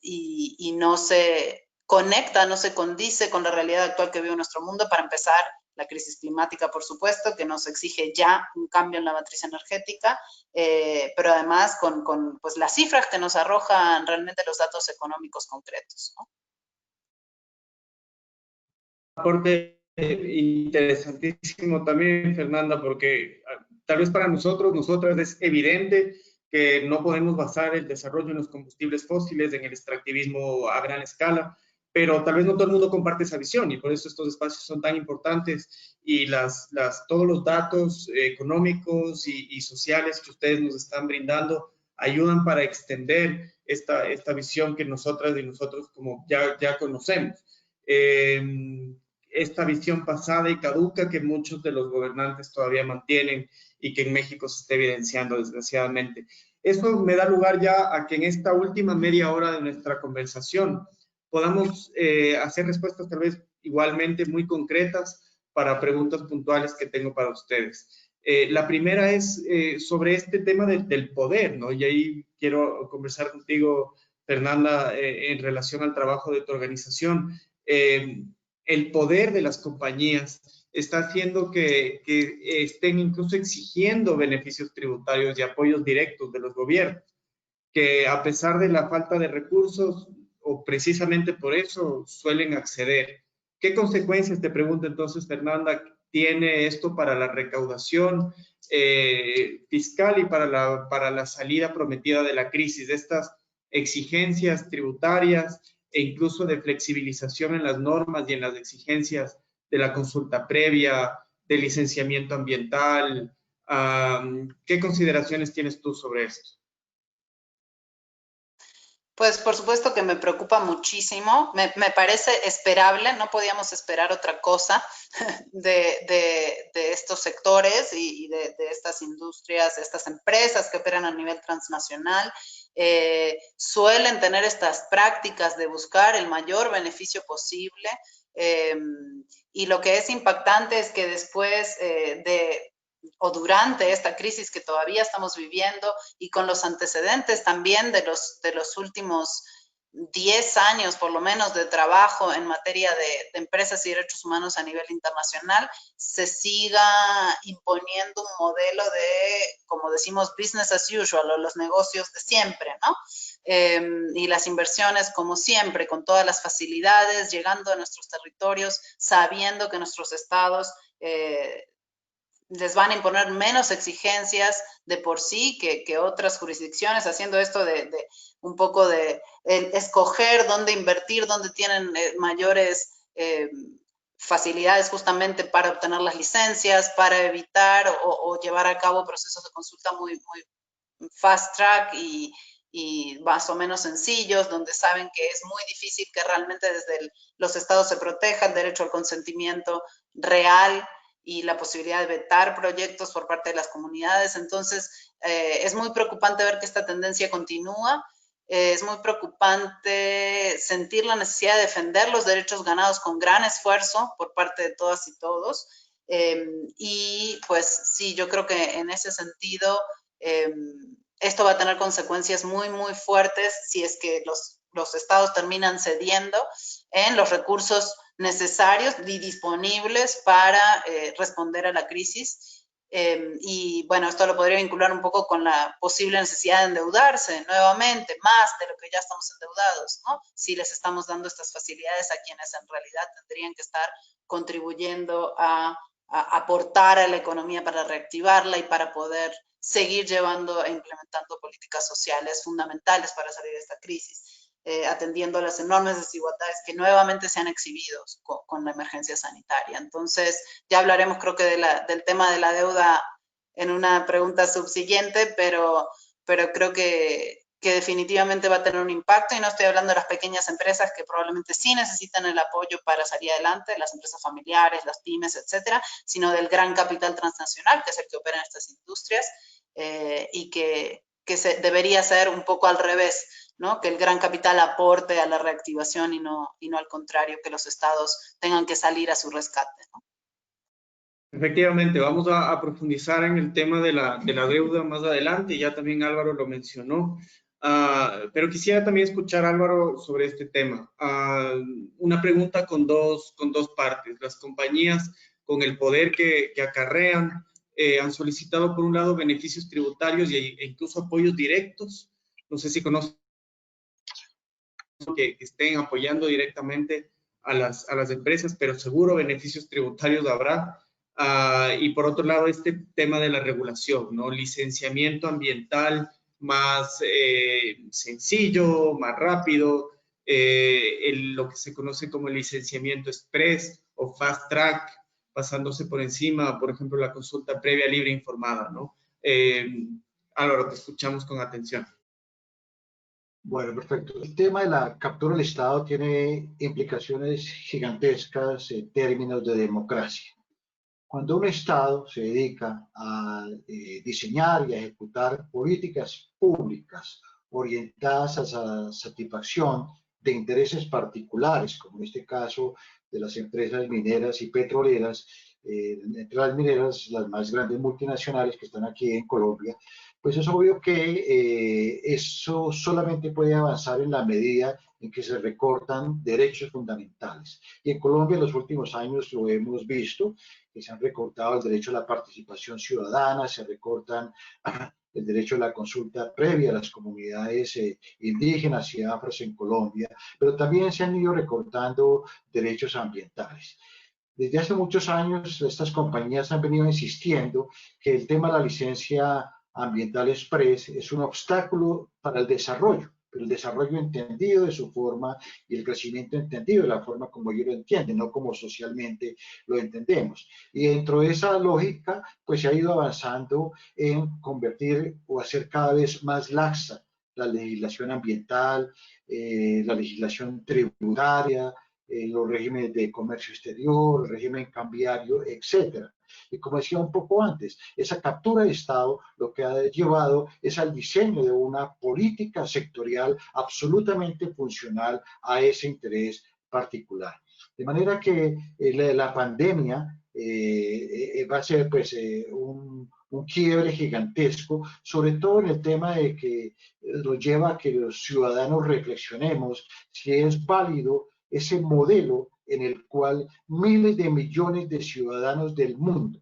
y no se conecta, no se condice con la realidad actual que vive nuestro mundo. Para empezar, la crisis climática, por supuesto, que nos exige ya un cambio en la matriz energética, pero además con pues, las cifras que nos arrojan realmente los datos económicos concretos, ¿no? Aporte interesantísimo también, Fernanda, porque tal vez para nosotras es evidente que no podemos basar el desarrollo en los combustibles fósiles, en el extractivismo a gran escala, pero tal vez no todo el mundo comparte esa visión y por eso estos espacios son tan importantes y todos los datos económicos y sociales que ustedes nos están brindando ayudan para extender esta visión que nosotras y nosotros como ya conocemos. esta visión pasada y caduca que muchos de los gobernantes todavía mantienen y que en México se está evidenciando, desgraciadamente. Eso me da lugar ya a que en esta última media hora de nuestra conversación podamos hacer respuestas tal vez igualmente muy concretas para preguntas puntuales que tengo para ustedes. La primera es sobre este tema del poder, ¿no? Y ahí quiero conversar contigo, Fernanda, en relación al trabajo de tu organización. El poder de las compañías está haciendo que estén incluso exigiendo beneficios tributarios y apoyos directos de los gobiernos, que a pesar de la falta de recursos, o precisamente por eso, suelen acceder. ¿Qué consecuencias, te pregunto entonces, Fernanda, tiene esto para la recaudación fiscal y para la salida prometida de la crisis, de estas exigencias tributarias e incluso de flexibilización en las normas y en las exigencias de la consulta previa, del licenciamiento ambiental? ¿Qué consideraciones tienes tú sobre esto? Pues por supuesto que me preocupa muchísimo, me parece esperable, no podíamos esperar otra cosa de estos sectores y de estas industrias, de estas empresas que operan a nivel transnacional. Suelen tener estas prácticas de buscar el mayor beneficio posible, y lo que es impactante es que después o durante esta crisis que todavía estamos viviendo y con los antecedentes también de los últimos 10 años por lo menos de trabajo en materia de empresas y derechos humanos a nivel internacional, se siga imponiendo un modelo de, como decimos, business as usual, o los negocios de siempre, ¿no? Y las inversiones como siempre, con todas las facilidades, llegando a nuestros territorios, sabiendo que nuestros estados les van a imponer menos exigencias de por sí que otras jurisdicciones, haciendo esto de un poco de escoger dónde invertir, dónde tienen mayores facilidades justamente para obtener las licencias, para evitar o llevar a cabo procesos de consulta muy fast track y más o menos sencillos, donde saben que es muy difícil que realmente desde los estados se proteja el derecho al consentimiento real y la posibilidad de vetar proyectos por parte de las comunidades. Entonces, es muy preocupante ver que esta tendencia continúa. Es muy preocupante sentir la necesidad de defender los derechos ganados con gran esfuerzo por parte de todas y todos. Y pues sí, yo creo que en ese sentido esto va a tener consecuencias muy, muy fuertes si es que los estados terminan cediendo en los recursos necesarios y disponibles para responder a la crisis. Y bueno, esto lo podría vincular un poco con la posible necesidad de endeudarse nuevamente, más de lo que ya estamos endeudados, ¿no? Si les estamos dando estas facilidades a quienes en realidad tendrían que estar contribuyendo a aportar a la economía para reactivarla y para poder seguir llevando e implementando políticas sociales fundamentales para salir de esta crisis, atendiendo a las enormes desigualdades que nuevamente se han exhibido con la emergencia sanitaria. Entonces, ya hablaremos creo que del tema de la deuda en una pregunta subsiguiente, pero creo que definitivamente va a tener un impacto, y no estoy hablando de las pequeñas empresas que probablemente sí necesitan el apoyo para salir adelante, las empresas familiares, las pymes, etcétera, sino del gran capital transnacional, que es el que opera en estas industrias, y que debería ser un poco al revés, ¿no? Que el gran capital aporte a la reactivación y no al contrario, que los estados tengan que salir a su rescate, ¿no? Efectivamente, vamos a profundizar en el tema de la deuda más adelante, ya también Álvaro lo mencionó, pero quisiera también escuchar, Álvaro, sobre este tema. Una pregunta con dos partes. Las compañías, con el poder que acarrean, han solicitado, por un lado, beneficios tributarios e incluso apoyos directos. No sé si conocen que estén apoyando directamente a las empresas, pero seguro beneficios tributarios habrá. Y por otro lado, este tema de la regulación, ¿no? Licenciamiento ambiental más sencillo, más rápido, lo que se conoce como el licenciamiento express o fast track, pasándose por encima, por ejemplo, la consulta previa libre informada, ¿no? Álvaro, te escuchamos con atención. Bueno, perfecto. El tema de la captura del Estado tiene implicaciones gigantescas en términos de democracia. Cuando un Estado se dedica a diseñar y a ejecutar políticas públicas orientadas a la satisfacción de intereses particulares, como en este caso de las empresas mineras y petroleras, entre las mineras, las más grandes multinacionales que están aquí en Colombia, pues es obvio que eso solamente puede avanzar en la medida en que se recortan derechos fundamentales. Y en Colombia en los últimos años lo hemos visto, que se han recortado el derecho a la participación ciudadana, se recortan el derecho a la consulta previa a las comunidades indígenas y afros en Colombia, pero también se han ido recortando derechos ambientales. Desde hace muchos años, estas compañías han venido insistiendo que el tema de la licencia ambiental express es un obstáculo para el desarrollo, pero el desarrollo entendido de su forma y el crecimiento entendido de la forma como ellos lo entienden, no como socialmente lo entendemos. Y dentro de esa lógica, pues se ha ido avanzando en convertir o hacer cada vez más laxa la legislación ambiental, la legislación tributaria, los regímenes de comercio exterior, el régimen cambiario, etcétera. Y como decía un poco antes, esa captura de Estado lo que ha llevado es al diseño de una política sectorial absolutamente funcional a ese interés particular. De manera que la pandemia va a ser pues un quiebre gigantesco, sobre todo en el tema de que nos lleva a que los ciudadanos reflexionemos si es válido ese modelo en el cual miles de millones de ciudadanos del mundo,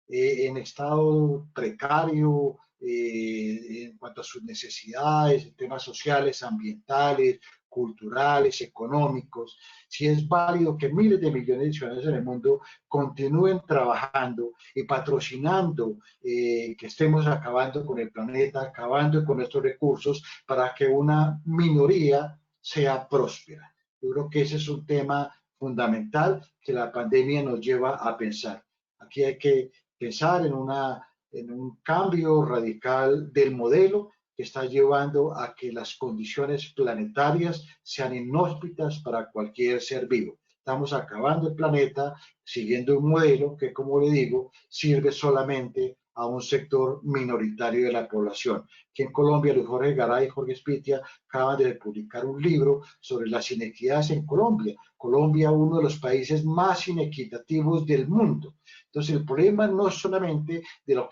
en estado precario, en cuanto a sus necesidades, en temas sociales, ambientales, culturales, económicos, si es válido que miles de millones de ciudadanos en el mundo continúen trabajando y patrocinando que estemos acabando con el planeta, acabando con nuestros recursos para que una minoría sea próspera. Yo creo que ese es un tema fundamental que la pandemia nos lleva a pensar. Aquí hay que pensar en un cambio radical del modelo que está llevando a que las condiciones planetarias sean inhóspitas para cualquier ser vivo. Estamos acabando el planeta siguiendo un modelo que, como le digo, sirve solamente a un sector minoritario de la población. Aquí en Colombia, Luis Jorge Garay y Jorge Spitia acaban de publicar un libro sobre las inequidades en Colombia. Colombia, uno de los países más inequitativos del mundo. Entonces, el problema no es solamente de lo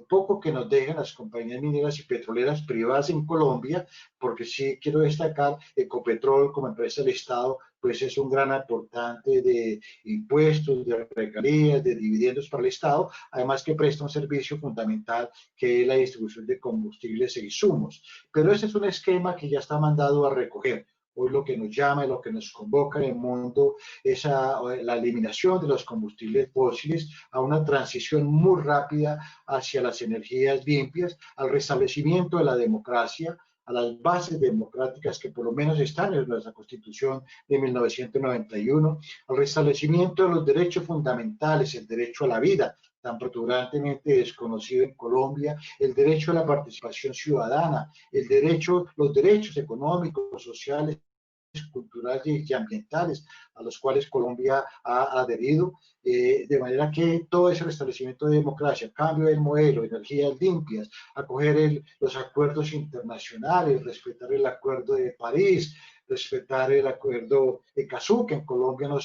poco que nos dejan las compañías mineras y petroleras privadas en Colombia, porque sí quiero destacar, Ecopetrol como empresa del Estado, pues es un gran aportante de impuestos, de regalías, de dividendos para el Estado, además que presta un servicio fundamental que es la distribución de combustibles e insumos. Pero ese es un esquema que ya está mandado a recoger. Hoy lo que nos llama y lo que nos convoca en el mundo es la eliminación de los combustibles fósiles, a una transición muy rápida hacia las energías limpias, al restablecimiento de la democracia, a las bases democráticas que por lo menos están en nuestra Constitución de 1991, al restablecimiento de los derechos fundamentales, el derecho a la vida, tan protuberantemente desconocido en Colombia, el derecho a la participación ciudadana, los derechos económicos, sociales, culturales y ambientales a los cuales Colombia ha adherido, de manera que todo ese restablecimiento de democracia, cambio del modelo, energías limpias, acoger los acuerdos internacionales, respetar el acuerdo de París, respetar el acuerdo de Escazú, que en Colombia no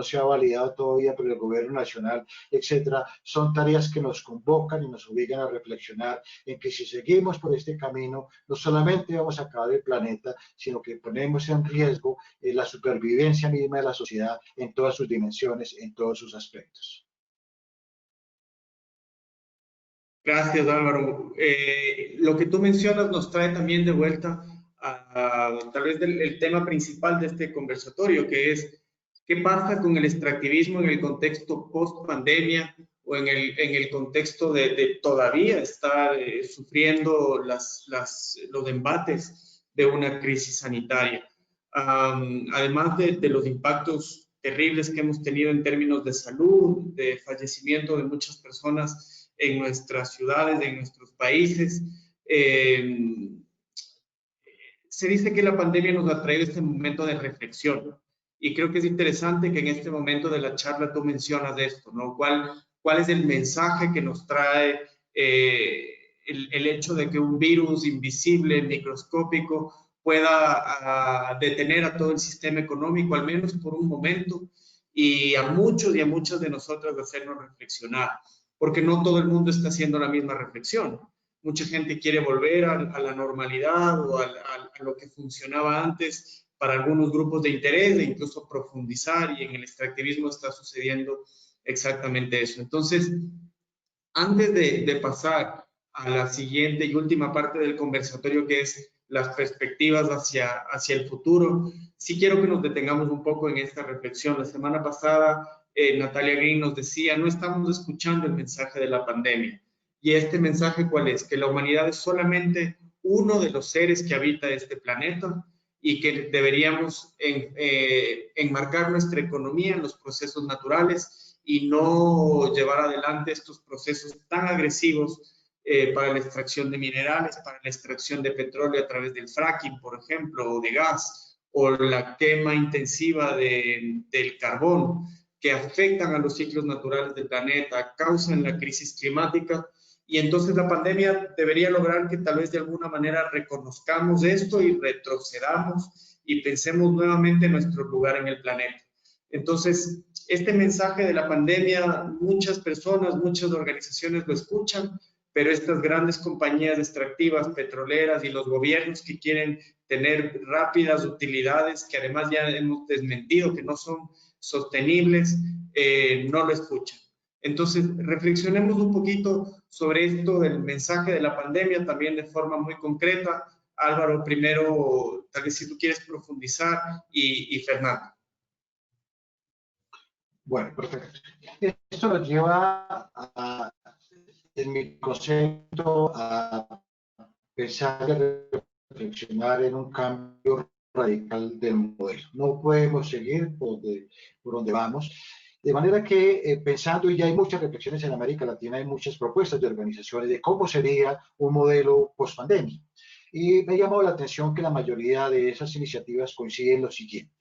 se ha validado todavía por el gobierno nacional, etcétera, son tareas que nos convocan y nos obligan a reflexionar en que si seguimos por este camino, no solamente vamos a acabar el planeta, sino que ponemos en riesgo la supervivencia misma de la sociedad en todas sus dimensiones, en todos sus aspectos. Gracias, Álvaro. Lo que tú mencionas nos trae también de vuelta tal vez el tema principal de este conversatorio, que es qué pasa con el extractivismo en el contexto post-pandemia o en el contexto de todavía estar sufriendo los embates de una crisis sanitaria. Además de los impactos terribles que hemos tenido en términos de salud, de fallecimiento de muchas personas en nuestras ciudades, en nuestros países, se dice que la pandemia nos ha traído este momento de reflexión. Y creo que es interesante que en este momento de la charla tú mencionas esto, ¿no? ¿Cuál es el mensaje que nos trae el hecho de que un virus invisible, microscópico, pueda detener a todo el sistema económico, al menos por un momento, y a muchos y a muchas de nosotras hacernos reflexionar, porque no todo el mundo está haciendo la misma reflexión. Mucha gente quiere volver a la normalidad o a lo que funcionaba antes para algunos grupos de interés e incluso profundizar, y en el extractivismo está sucediendo exactamente eso. Entonces, antes de pasar a la siguiente y última parte del conversatorio, que es las perspectivas hacia el futuro, sí quiero que nos detengamos un poco en esta reflexión. La semana pasada, Natalia Green nos decía, no estamos escuchando el mensaje de la pandemia. ¿Y este mensaje cuál es? Que la humanidad es solamente uno de los seres que habita este planeta y que deberíamos enmarcar nuestra economía en los procesos naturales y no llevar adelante estos procesos tan agresivos para la extracción de minerales, para la extracción de petróleo a través del fracking, por ejemplo, o de gas, o la quema intensiva del carbón, que afectan a los ciclos naturales del planeta, causan la crisis climática. Y entonces la pandemia debería lograr que tal vez de alguna manera reconozcamos esto y retrocedamos y pensemos nuevamente en nuestro lugar en el planeta. Entonces, este mensaje de la pandemia, muchas personas, muchas organizaciones lo escuchan, pero estas grandes compañías extractivas, petroleras y los gobiernos que quieren tener rápidas utilidades, que además ya hemos desmentido que no son sostenibles, no lo escuchan. Entonces, reflexionemos un poquito sobre esto del mensaje de la pandemia, también de forma muy concreta. Álvaro, primero, tal vez si tú quieres profundizar, y Fernando. Bueno, perfecto. Esto nos lleva en mi concepto, a pensar y reflexionar en un cambio radical del modelo. No podemos seguir por donde vamos. De manera que, pensando, y ya hay muchas reflexiones en América Latina, hay muchas propuestas de organizaciones de cómo sería un modelo post-pandemia. Y me ha llamado la atención que la mayoría de esas iniciativas coinciden en lo siguiente.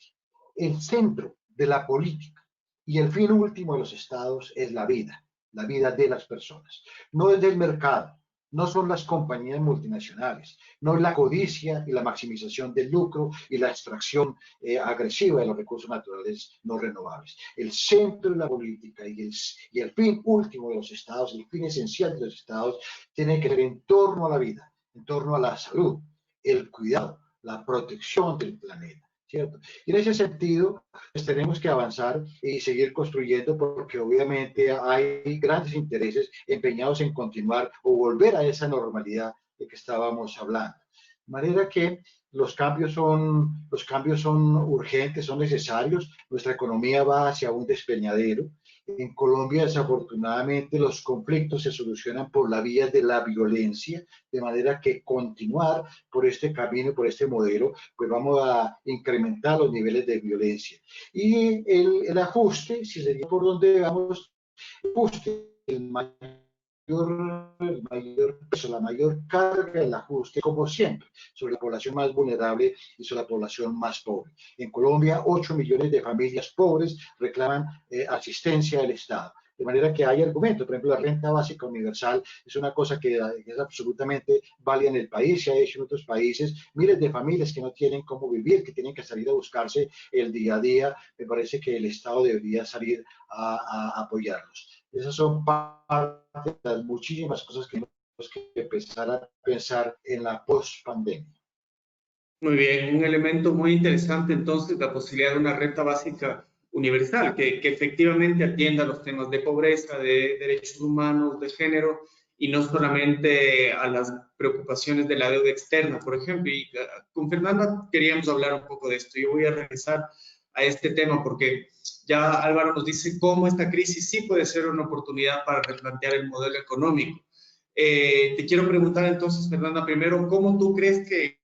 El centro de la política y el fin último de los estados es la vida de las personas. No es del mercado, no son las compañías multinacionales, no es la codicia y la maximización del lucro y la extracción agresiva de los recursos naturales no renovables. El centro de la política y el fin último de los estados, el fin esencial de los estados, tiene que ser en torno a la vida, en torno a la salud, el cuidado, la protección del planeta. ¿Cierto? Y en ese sentido, pues tenemos que avanzar y seguir construyendo, porque obviamente hay grandes intereses empeñados en continuar o volver a esa normalidad de que estábamos hablando. De manera que los cambios son urgentes, son necesarios. Nuestra economía va hacia un despeñadero. En Colombia, desafortunadamente, los conflictos se solucionan por la vía de la violencia, de manera que continuar por este camino, por este modelo, pues vamos a incrementar los niveles de violencia. Y el ajuste, si sería por donde vamos, la mayor carga del ajuste, como siempre, sobre la población más vulnerable y sobre la población más pobre. En Colombia, 8 millones de familias pobres reclaman asistencia del Estado. De manera que hay argumentos. Por ejemplo, la renta básica universal es una cosa que es absolutamente válida en el país, se ha hecho en otros países. Miles de familias que no tienen cómo vivir, que tienen que salir a buscarse el día a día. Me parece que el Estado debería salir a apoyarlos. Esas son parte de las muchísimas cosas que tenemos que empezar a pensar en la post-pandemia. Muy bien, un elemento muy interesante entonces, la posibilidad de una renta básica universal, que efectivamente atienda a los temas de pobreza, de derechos humanos, de género, y no solamente a las preocupaciones de la deuda externa, por ejemplo. Y con Fernanda queríamos hablar un poco de esto. Yo voy a regresar a este tema porque ya Álvaro nos dice cómo esta crisis sí puede ser una oportunidad para replantear el modelo económico. Te quiero preguntar entonces, Fernanda, primero, ¿cómo tú crees que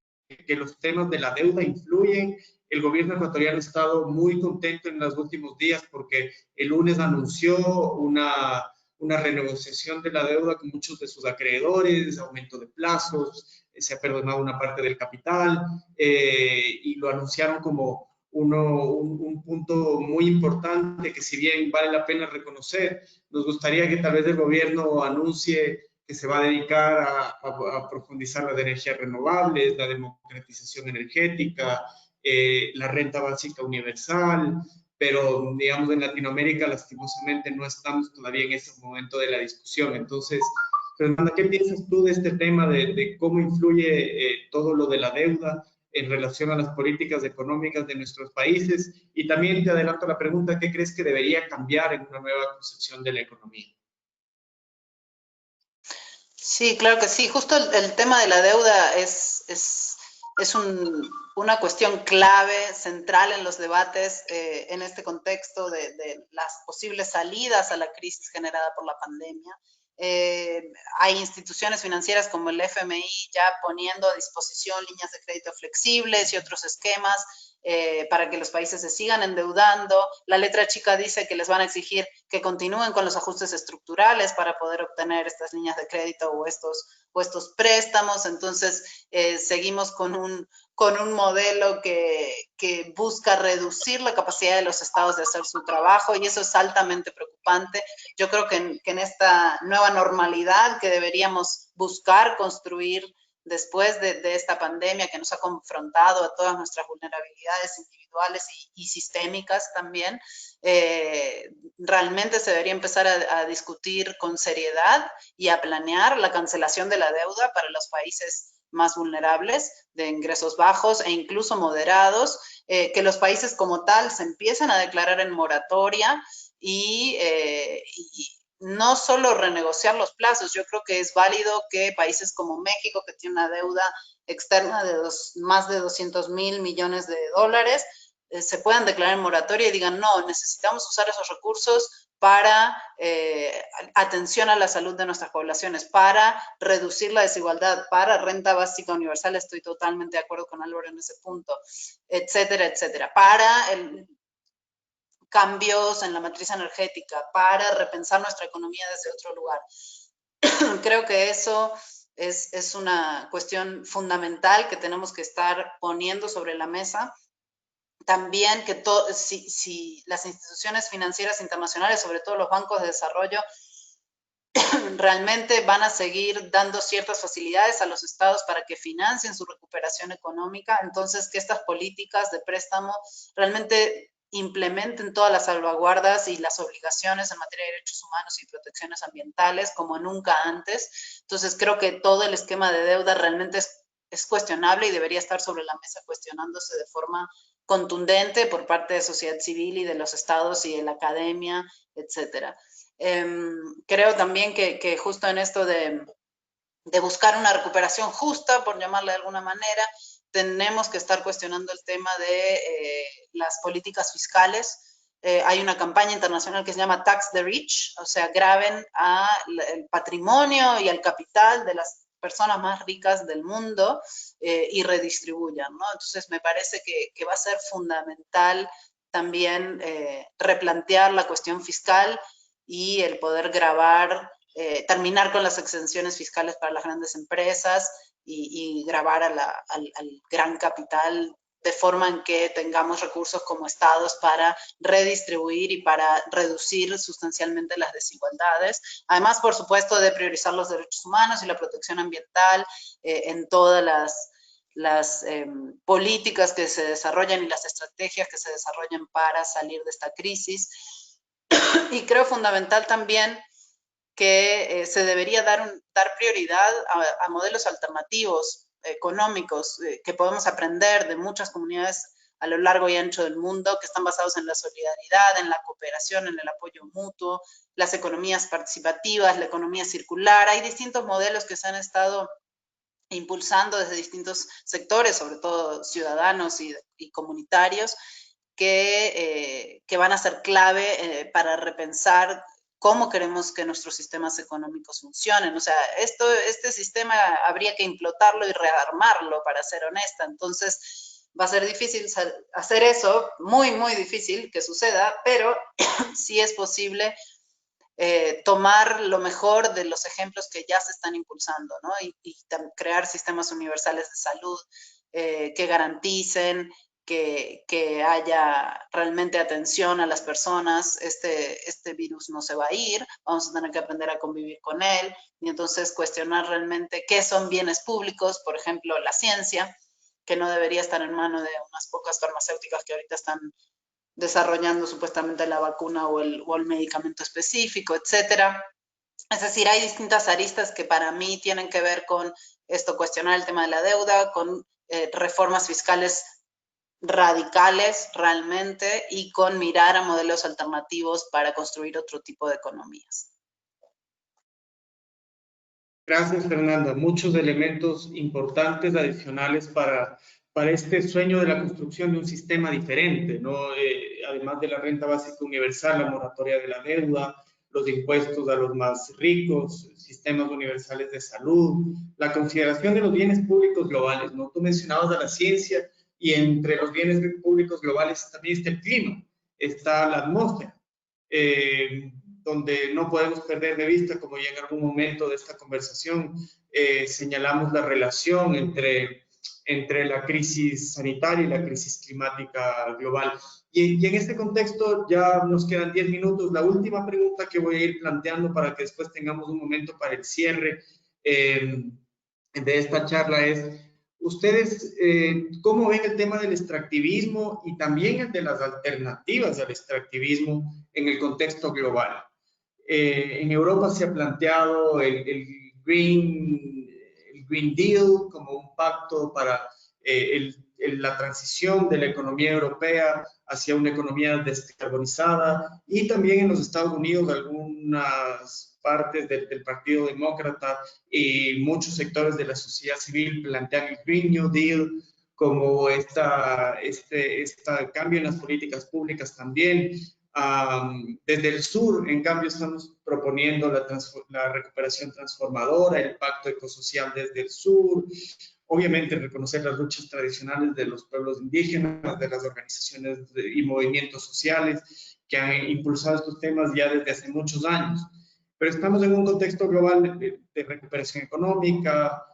los temas de la deuda influyen? El gobierno ecuatoriano ha estado muy contento en los últimos días porque el lunes anunció una una renegociación de la deuda con muchos de sus acreedores, aumento de plazos, se ha perdonado una parte del capital y lo anunciaron como un punto muy importante que si bien vale la pena reconocer, nos gustaría que tal vez el gobierno anuncie que se va a dedicar a profundizar las energías renovables, la democratización energética, la renta básica universal, pero digamos en Latinoamérica lastimosamente no estamos todavía en ese momento de la discusión. Entonces, Fernanda, ¿qué piensas tú de este tema de cómo influye todo lo de la deuda en relación a las políticas económicas de nuestros países? Y también te adelanto la pregunta, ¿qué crees que debería cambiar en una nueva concepción de la economía? Sí, claro que sí. Justo el tema de la deuda una cuestión clave, central en los debates en este contexto de las posibles salidas a la crisis generada por la pandemia. Hay instituciones financieras como el FMI ya poniendo a disposición líneas de crédito flexibles y otros esquemas para que los países se sigan endeudando. La letra chica dice que les van a exigir que continúen con los ajustes estructurales para poder obtener estas líneas de crédito o estos préstamos. Entonces, seguimos con un modelo que busca reducir la capacidad de los estados de hacer su trabajo y eso es altamente preocupante. Yo creo que en esta nueva normalidad que deberíamos buscar construir después de esta pandemia que nos ha confrontado a todas nuestras vulnerabilidades individuales y sistémicas también, realmente se debería empezar a discutir con seriedad y a planear la cancelación de la deuda para los países más vulnerables, de ingresos bajos e incluso moderados, que los países como tal se empiecen a declarar en moratoria y no solo renegociar los plazos. Yo creo que es válido que países como México, que tiene una deuda externa de más de 200.000 millones de dólares, se puedan declarar en moratoria y digan, no, necesitamos usar esos recursos para atención a la salud de nuestras poblaciones, para reducir la desigualdad, para renta básica universal, estoy totalmente de acuerdo con Álvaro en ese punto, etcétera, etcétera, para cambios en la matriz energética, para repensar nuestra economía desde otro lugar. Creo que eso es una cuestión fundamental que tenemos que estar poniendo sobre la mesa. También que si las instituciones financieras internacionales, sobre todo los bancos de desarrollo, realmente van a seguir dando ciertas facilidades a los estados para que financien su recuperación económica, entonces que estas políticas de préstamo realmente implementen todas las salvaguardas y las obligaciones en materia de derechos humanos y protecciones ambientales como nunca antes. Entonces creo que todo el esquema de deuda realmente es cuestionable y debería estar sobre la mesa cuestionándose de forma contundente por parte de sociedad civil y de los estados y de la academia, etcétera. Creo también que justo en esto de buscar una recuperación justa, por llamarle de alguna manera, tenemos que estar cuestionando el tema de las políticas fiscales. Hay una campaña internacional que se llama Tax the Rich, o sea, graben el patrimonio y el capital de las personas más ricas del mundo y redistribuyan, ¿no? Entonces me parece que va a ser fundamental también replantear la cuestión fiscal y el poder grabar, terminar con las exenciones fiscales para las grandes empresas y grabar al gran capital de forma en que tengamos recursos como estados para redistribuir y para reducir sustancialmente las desigualdades. Además, por supuesto, de priorizar los derechos humanos y la protección ambiental en todas las políticas que se desarrollan y las estrategias que se desarrollan para salir de esta crisis. Y creo fundamental también que se debería dar prioridad a modelos alternativos económicos que podemos aprender de muchas comunidades a lo largo y ancho del mundo, que están basados en la solidaridad, en la cooperación, en el apoyo mutuo, las economías participativas, la economía circular. Hay distintos modelos que se han estado impulsando desde distintos sectores, sobre todo ciudadanos y comunitarios, que van a ser clave para repensar cómo queremos que nuestros sistemas económicos funcionen. O sea, este sistema habría que implotarlo y rearmarlo, para ser honesta. Entonces, va a ser difícil hacer eso, muy, muy difícil que suceda, pero sí es posible tomar lo mejor de los ejemplos que ya se están impulsando, ¿no? Y crear sistemas universales de salud que garanticen que haya realmente atención a las personas. Este virus no se va a ir, vamos a tener que aprender a convivir con él, y entonces cuestionar realmente qué son bienes públicos, por ejemplo, la ciencia, que no debería estar en manos de unas pocas farmacéuticas que ahorita están desarrollando supuestamente la vacuna o el medicamento específico, etcétera. Es decir, hay distintas aristas que para mí tienen que ver con esto, cuestionar el tema de la deuda, con reformas fiscales radicales realmente, y con mirar a modelos alternativos para construir otro tipo de economías. Gracias, Fernanda. Muchos elementos importantes adicionales para este sueño de la construcción de un sistema diferente, ¿no? Además de la renta básica universal, la moratoria de la deuda, los impuestos a los más ricos, sistemas universales de salud, la consideración de los bienes públicos globales, ¿no? Tú mencionabas a la ciencia, y entre los bienes públicos globales también está el clima, está la atmósfera. Donde no podemos perder de vista, como ya en algún momento de esta conversación señalamos la relación entre la crisis sanitaria y la crisis climática global. Y en este contexto ya nos quedan 10 minutos. La última pregunta que voy a ir planteando para que después tengamos un momento para el cierre de esta charla es: ¿ustedes cómo ven el tema del extractivismo y también el de las alternativas al extractivismo en el contexto global? En Europa se ha planteado el Green Deal como un pacto para la transición de la economía europea hacia una economía descarbonizada, y también en los Estados Unidos algunas partes del Partido Demócrata y muchos sectores de la sociedad civil plantean el Green New Deal como este cambio en las políticas públicas también. Desde el sur, en cambio, estamos proponiendo la recuperación transformadora, el pacto ecosocial desde el sur, obviamente reconocer las luchas tradicionales de los pueblos indígenas, de las organizaciones y movimientos sociales que han impulsado estos temas ya desde hace muchos años. Pero estamos en un contexto global de recuperación económica.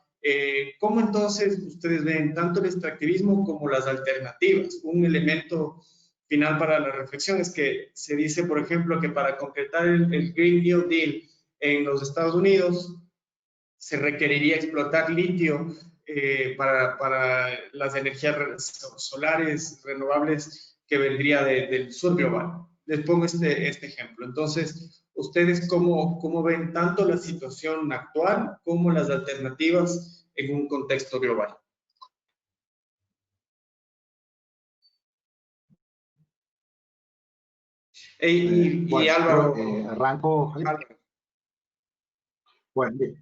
¿Cómo entonces ustedes ven tanto el extractivismo como las alternativas? Un elemento final para la reflexión es que se dice, por ejemplo, que para concretar el Green New Deal en los Estados Unidos se requeriría explotar litio para las energías solares renovables que vendría del sur global. Les pongo este ejemplo. Entonces, ¿ustedes cómo ven tanto la situación actual como las alternativas en un contexto global? Y Álvaro, arranco. Álvaro. Bueno, bien.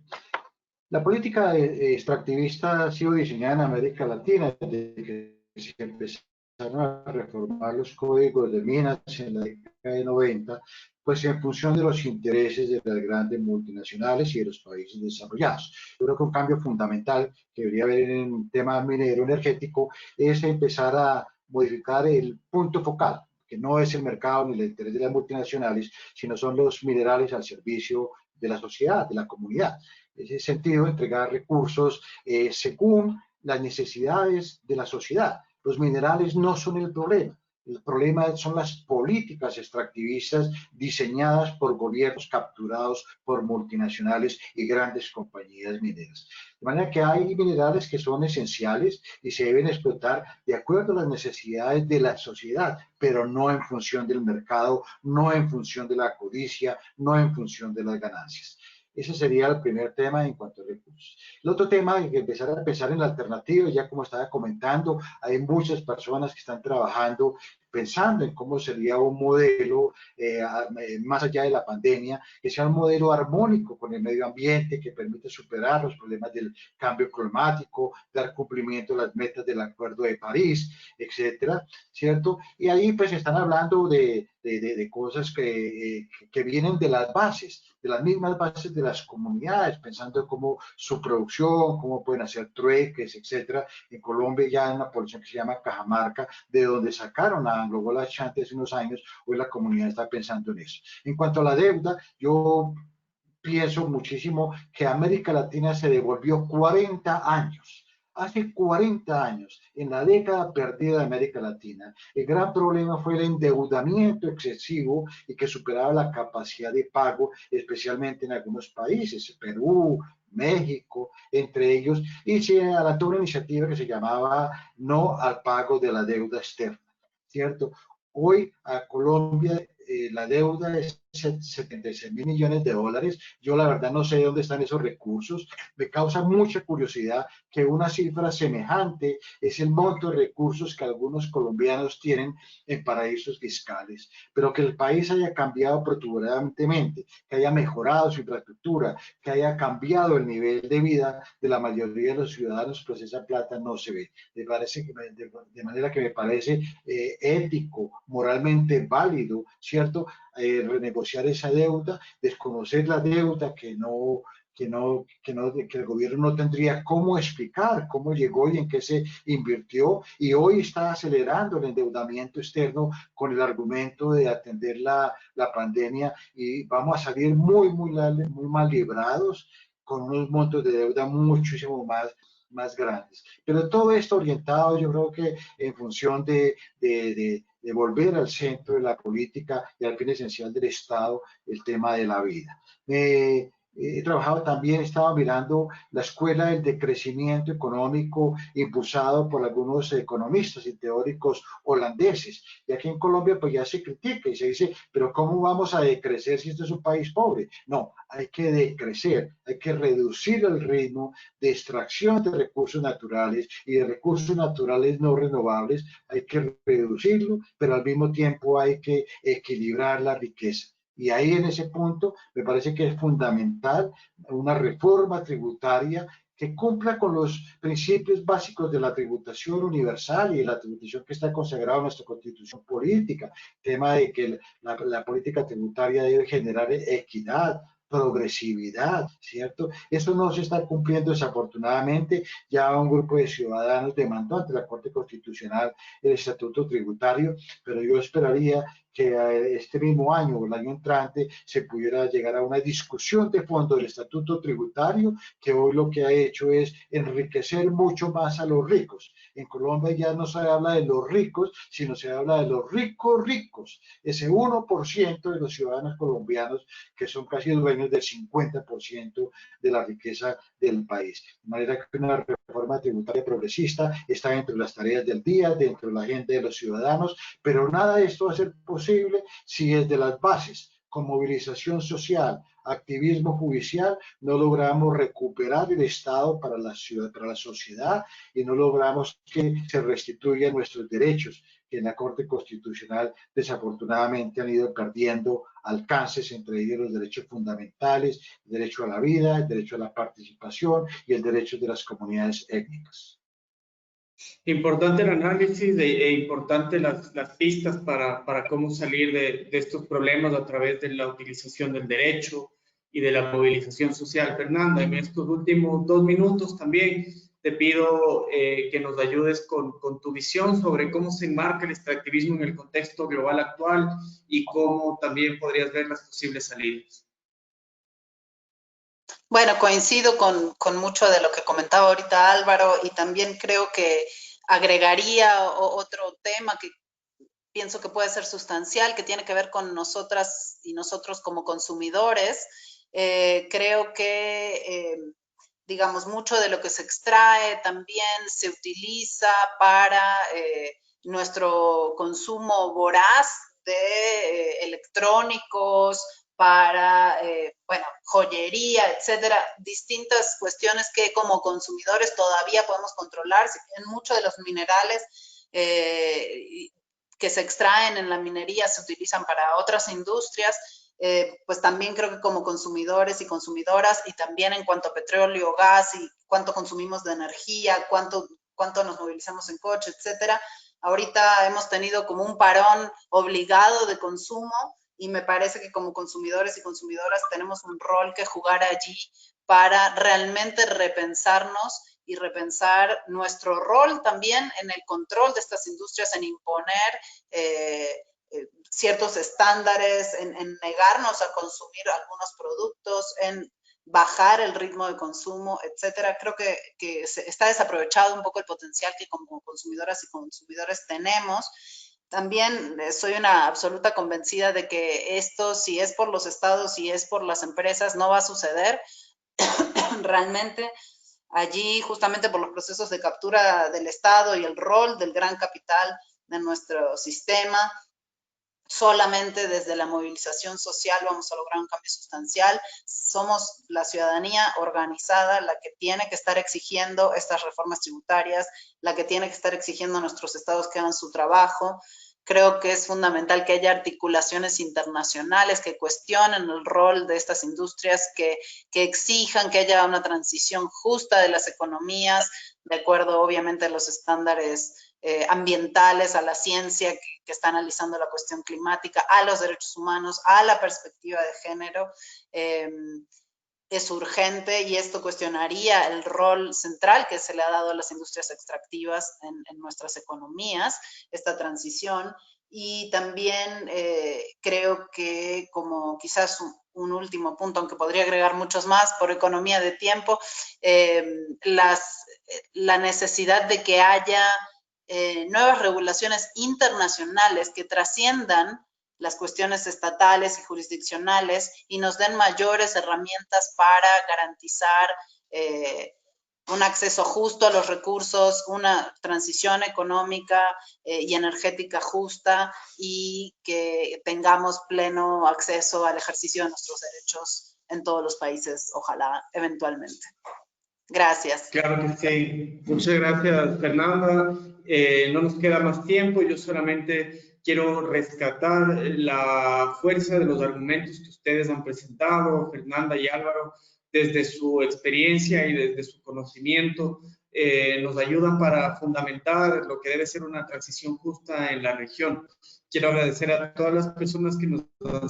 La política extractivista ha sido diseñada en América Latina desde que se empezaron a reformar los códigos de minas en la década de 90, pues en función de los intereses de las grandes multinacionales y de los países desarrollados. Yo creo que un cambio fundamental que debería haber en el tema minero energético es empezar a modificar el punto focal, que no es el mercado ni el interés de las multinacionales, sino son los minerales al servicio de la sociedad, de la comunidad. En ese sentido, entregar recursos según las necesidades de la sociedad. Los minerales no son el problema son las políticas extractivistas diseñadas por gobiernos capturados por multinacionales y grandes compañías mineras. De manera que hay minerales que son esenciales y se deben explotar de acuerdo a las necesidades de la sociedad, pero no en función del mercado, no en función de la codicia, no en función de las ganancias. Ese sería el primer tema en cuanto a recursos. El otro tema es que empezar a pensar en la alternativa, ya como estaba comentando, hay muchas personas que están trabajando pensando en cómo sería un modelo más allá de la pandemia, que sea un modelo armónico con el medio ambiente, que permita superar los problemas del cambio climático, dar cumplimiento a las metas del Acuerdo de París, etcétera, ¿cierto? Y ahí pues están hablando de cosas que vienen de las bases, de las mismas bases de las comunidades, pensando en cómo su producción, cómo pueden hacer trueques, etcétera. En Colombia ya hay una población que se llama Cajamarca, de donde sacaron a Anglo Gola Ashanti hace unos años, hoy la comunidad está pensando en eso. En cuanto a la deuda, yo pienso muchísimo que América Latina se devolvió 40 años. Hace 40 años, en la década perdida de América Latina, el gran problema fue el endeudamiento excesivo y que superaba la capacidad de pago, especialmente en algunos países, Perú, México, entre ellos, y se adelantó una iniciativa que se llamaba No al pago de la deuda externa, ¿cierto? Hoy a Colombia la deuda es 76 mil millones de dólares. Yo la verdad no sé de dónde están esos recursos. Me causa mucha curiosidad que una cifra semejante es el monto de recursos que algunos colombianos tienen en paraísos fiscales, pero que el país haya cambiado protuberantemente, que haya mejorado su infraestructura, que haya cambiado el nivel de vida de la mayoría de los ciudadanos, pues esa plata no se ve. De manera que me parece ético, moralmente válido, ¿cierto? Renegociar esa deuda, desconocer la deuda que el gobierno no tendría cómo explicar cómo llegó y en qué se invirtió, y hoy está acelerando el endeudamiento externo con el argumento de atender la pandemia, y vamos a salir muy mal librados con unos montos de deuda muchísimo más grandes. Pero todo esto orientado, yo creo que en función de volver al centro de la política y al fin esencial del Estado, el tema de la vida. He trabajado también, estaba mirando la escuela del decrecimiento económico impulsado por algunos economistas y teóricos holandeses. Y aquí en Colombia pues ya se critica y se dice, pero ¿cómo vamos a decrecer si este es un país pobre? No, hay que decrecer, hay que reducir el ritmo de extracción de recursos naturales y de recursos naturales no renovables, hay que reducirlo, pero al mismo tiempo hay que equilibrar la riqueza. Y ahí en ese punto me parece que es fundamental una reforma tributaria que cumpla con los principios básicos de la tributación universal y de la tributación que está consagrada en nuestra constitución política. Tema de que la política tributaria debe generar equidad, progresividad, ¿cierto? Eso no se está cumpliendo desafortunadamente. Ya un grupo de ciudadanos demandó ante la Corte Constitucional el estatuto tributario, pero yo esperaría que este mismo año o el año entrante se pudiera llegar a una discusión de fondo del estatuto tributario, que hoy lo que ha hecho es enriquecer mucho más a los ricos. En Colombia ya no se habla de los ricos, sino se habla de los ricos, ese 1% de los ciudadanos colombianos que son casi dueños del 50% de la riqueza del país. De manera que una reforma tributaria progresista está dentro de las tareas del día, dentro de la agenda de los ciudadanos, pero nada de esto va a ser posible si desde las bases, con movilización social, activismo judicial, no logramos recuperar el Estado para la ciudad, para la sociedad, y no logramos que se restituyan nuestros derechos, que en la Corte Constitucional desafortunadamente han ido perdiendo alcances, entre ellos los derechos fundamentales, el derecho a la vida, el derecho a la participación y el derecho de las comunidades étnicas. Importante el análisis importante las pistas para cómo salir de estos problemas a través de la utilización del derecho y de la movilización social. Fernanda, en estos últimos 2 minutos también te pido que nos ayudes con tu visión sobre cómo se enmarca el extractivismo en el contexto global actual y cómo también podrías ver las posibles salidas. Bueno, coincido con mucho de lo que comentaba ahorita Álvaro, y también creo que agregaría otro tema que pienso que puede ser sustancial, que tiene que ver con nosotras y nosotros como consumidores. Creo que, digamos, mucho de lo que se extrae también se utiliza para nuestro consumo voraz de electrónicos, para, bueno, joyería, etcétera, distintas cuestiones que como consumidores todavía podemos controlar. En muchos de los minerales que se extraen en la minería se utilizan para otras industrias, pues también creo que como consumidores y consumidoras, y también en cuanto a petróleo, gas y cuánto consumimos de energía, cuánto nos movilizamos en coche, etcétera. Ahorita hemos tenido como un parón obligado de consumo, y me parece que como consumidores y consumidoras tenemos un rol que jugar allí para realmente repensarnos y repensar nuestro rol también en el control de estas industrias, en imponer ciertos estándares, en negarnos a consumir algunos productos, en bajar el ritmo de consumo, etcétera. Creo que está desaprovechado un poco el potencial que como consumidoras y consumidores tenemos. También soy una absoluta convencida de que esto, si es por los estados, si es por las empresas, no va a suceder. Realmente, allí, justamente por los procesos de captura del Estado y el rol del gran capital de nuestro sistema, solamente desde la movilización social vamos a lograr un cambio sustancial. Somos la ciudadanía organizada la que tiene que estar exigiendo estas reformas tributarias, la que tiene que estar exigiendo a nuestros estados que hagan su trabajo. Creo que es fundamental que haya articulaciones internacionales que cuestionen el rol de estas industrias, que exijan que haya una transición justa de las economías, de acuerdo obviamente a los estándares ambientales, a la ciencia que está analizando la cuestión climática, a los derechos humanos, a la perspectiva de género. Es urgente y esto cuestionaría el rol central que se le ha dado a las industrias extractivas en nuestras economías, esta transición. Y también creo que, como quizás un último punto, aunque podría agregar muchos más por economía de tiempo, la necesidad de que haya nuevas regulaciones internacionales que trasciendan las cuestiones estatales y jurisdiccionales y nos den mayores herramientas para garantizar un acceso justo a los recursos, una transición económica y energética justa y que tengamos pleno acceso al ejercicio de nuestros derechos en todos los países, ojalá, eventualmente. Gracias. Claro que sí. Muchas gracias, Fernanda. No nos queda más tiempo. Yo solamente quiero rescatar la fuerza de los argumentos que ustedes han presentado, Fernanda y Álvaro, desde su experiencia y desde su conocimiento. Nos ayudan para fundamentar lo que debe ser una transición justa en la región. Quiero agradecer a todas las personas que nos han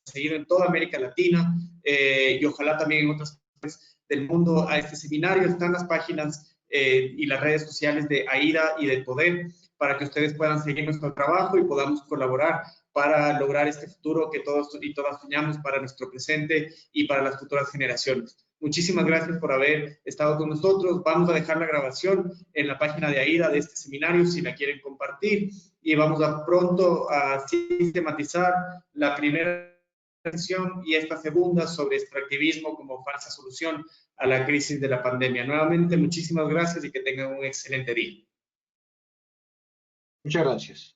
seguido en toda América Latina y ojalá también en otras partes del mundo a este seminario. Están las páginas y las redes sociales de AIDA y de Poder para que ustedes puedan seguir nuestro trabajo y podamos colaborar para lograr este futuro que todos y todas soñamos para nuestro presente y para las futuras generaciones. Muchísimas gracias por haber estado con nosotros. Vamos a dejar la grabación en la página de AIDA de este seminario si la quieren compartir y vamos a pronto a sistematizar la primera y esta segunda sobre extractivismo como falsa solución a la crisis de la pandemia. Nuevamente, muchísimas gracias y que tengan un excelente día. Muchas gracias.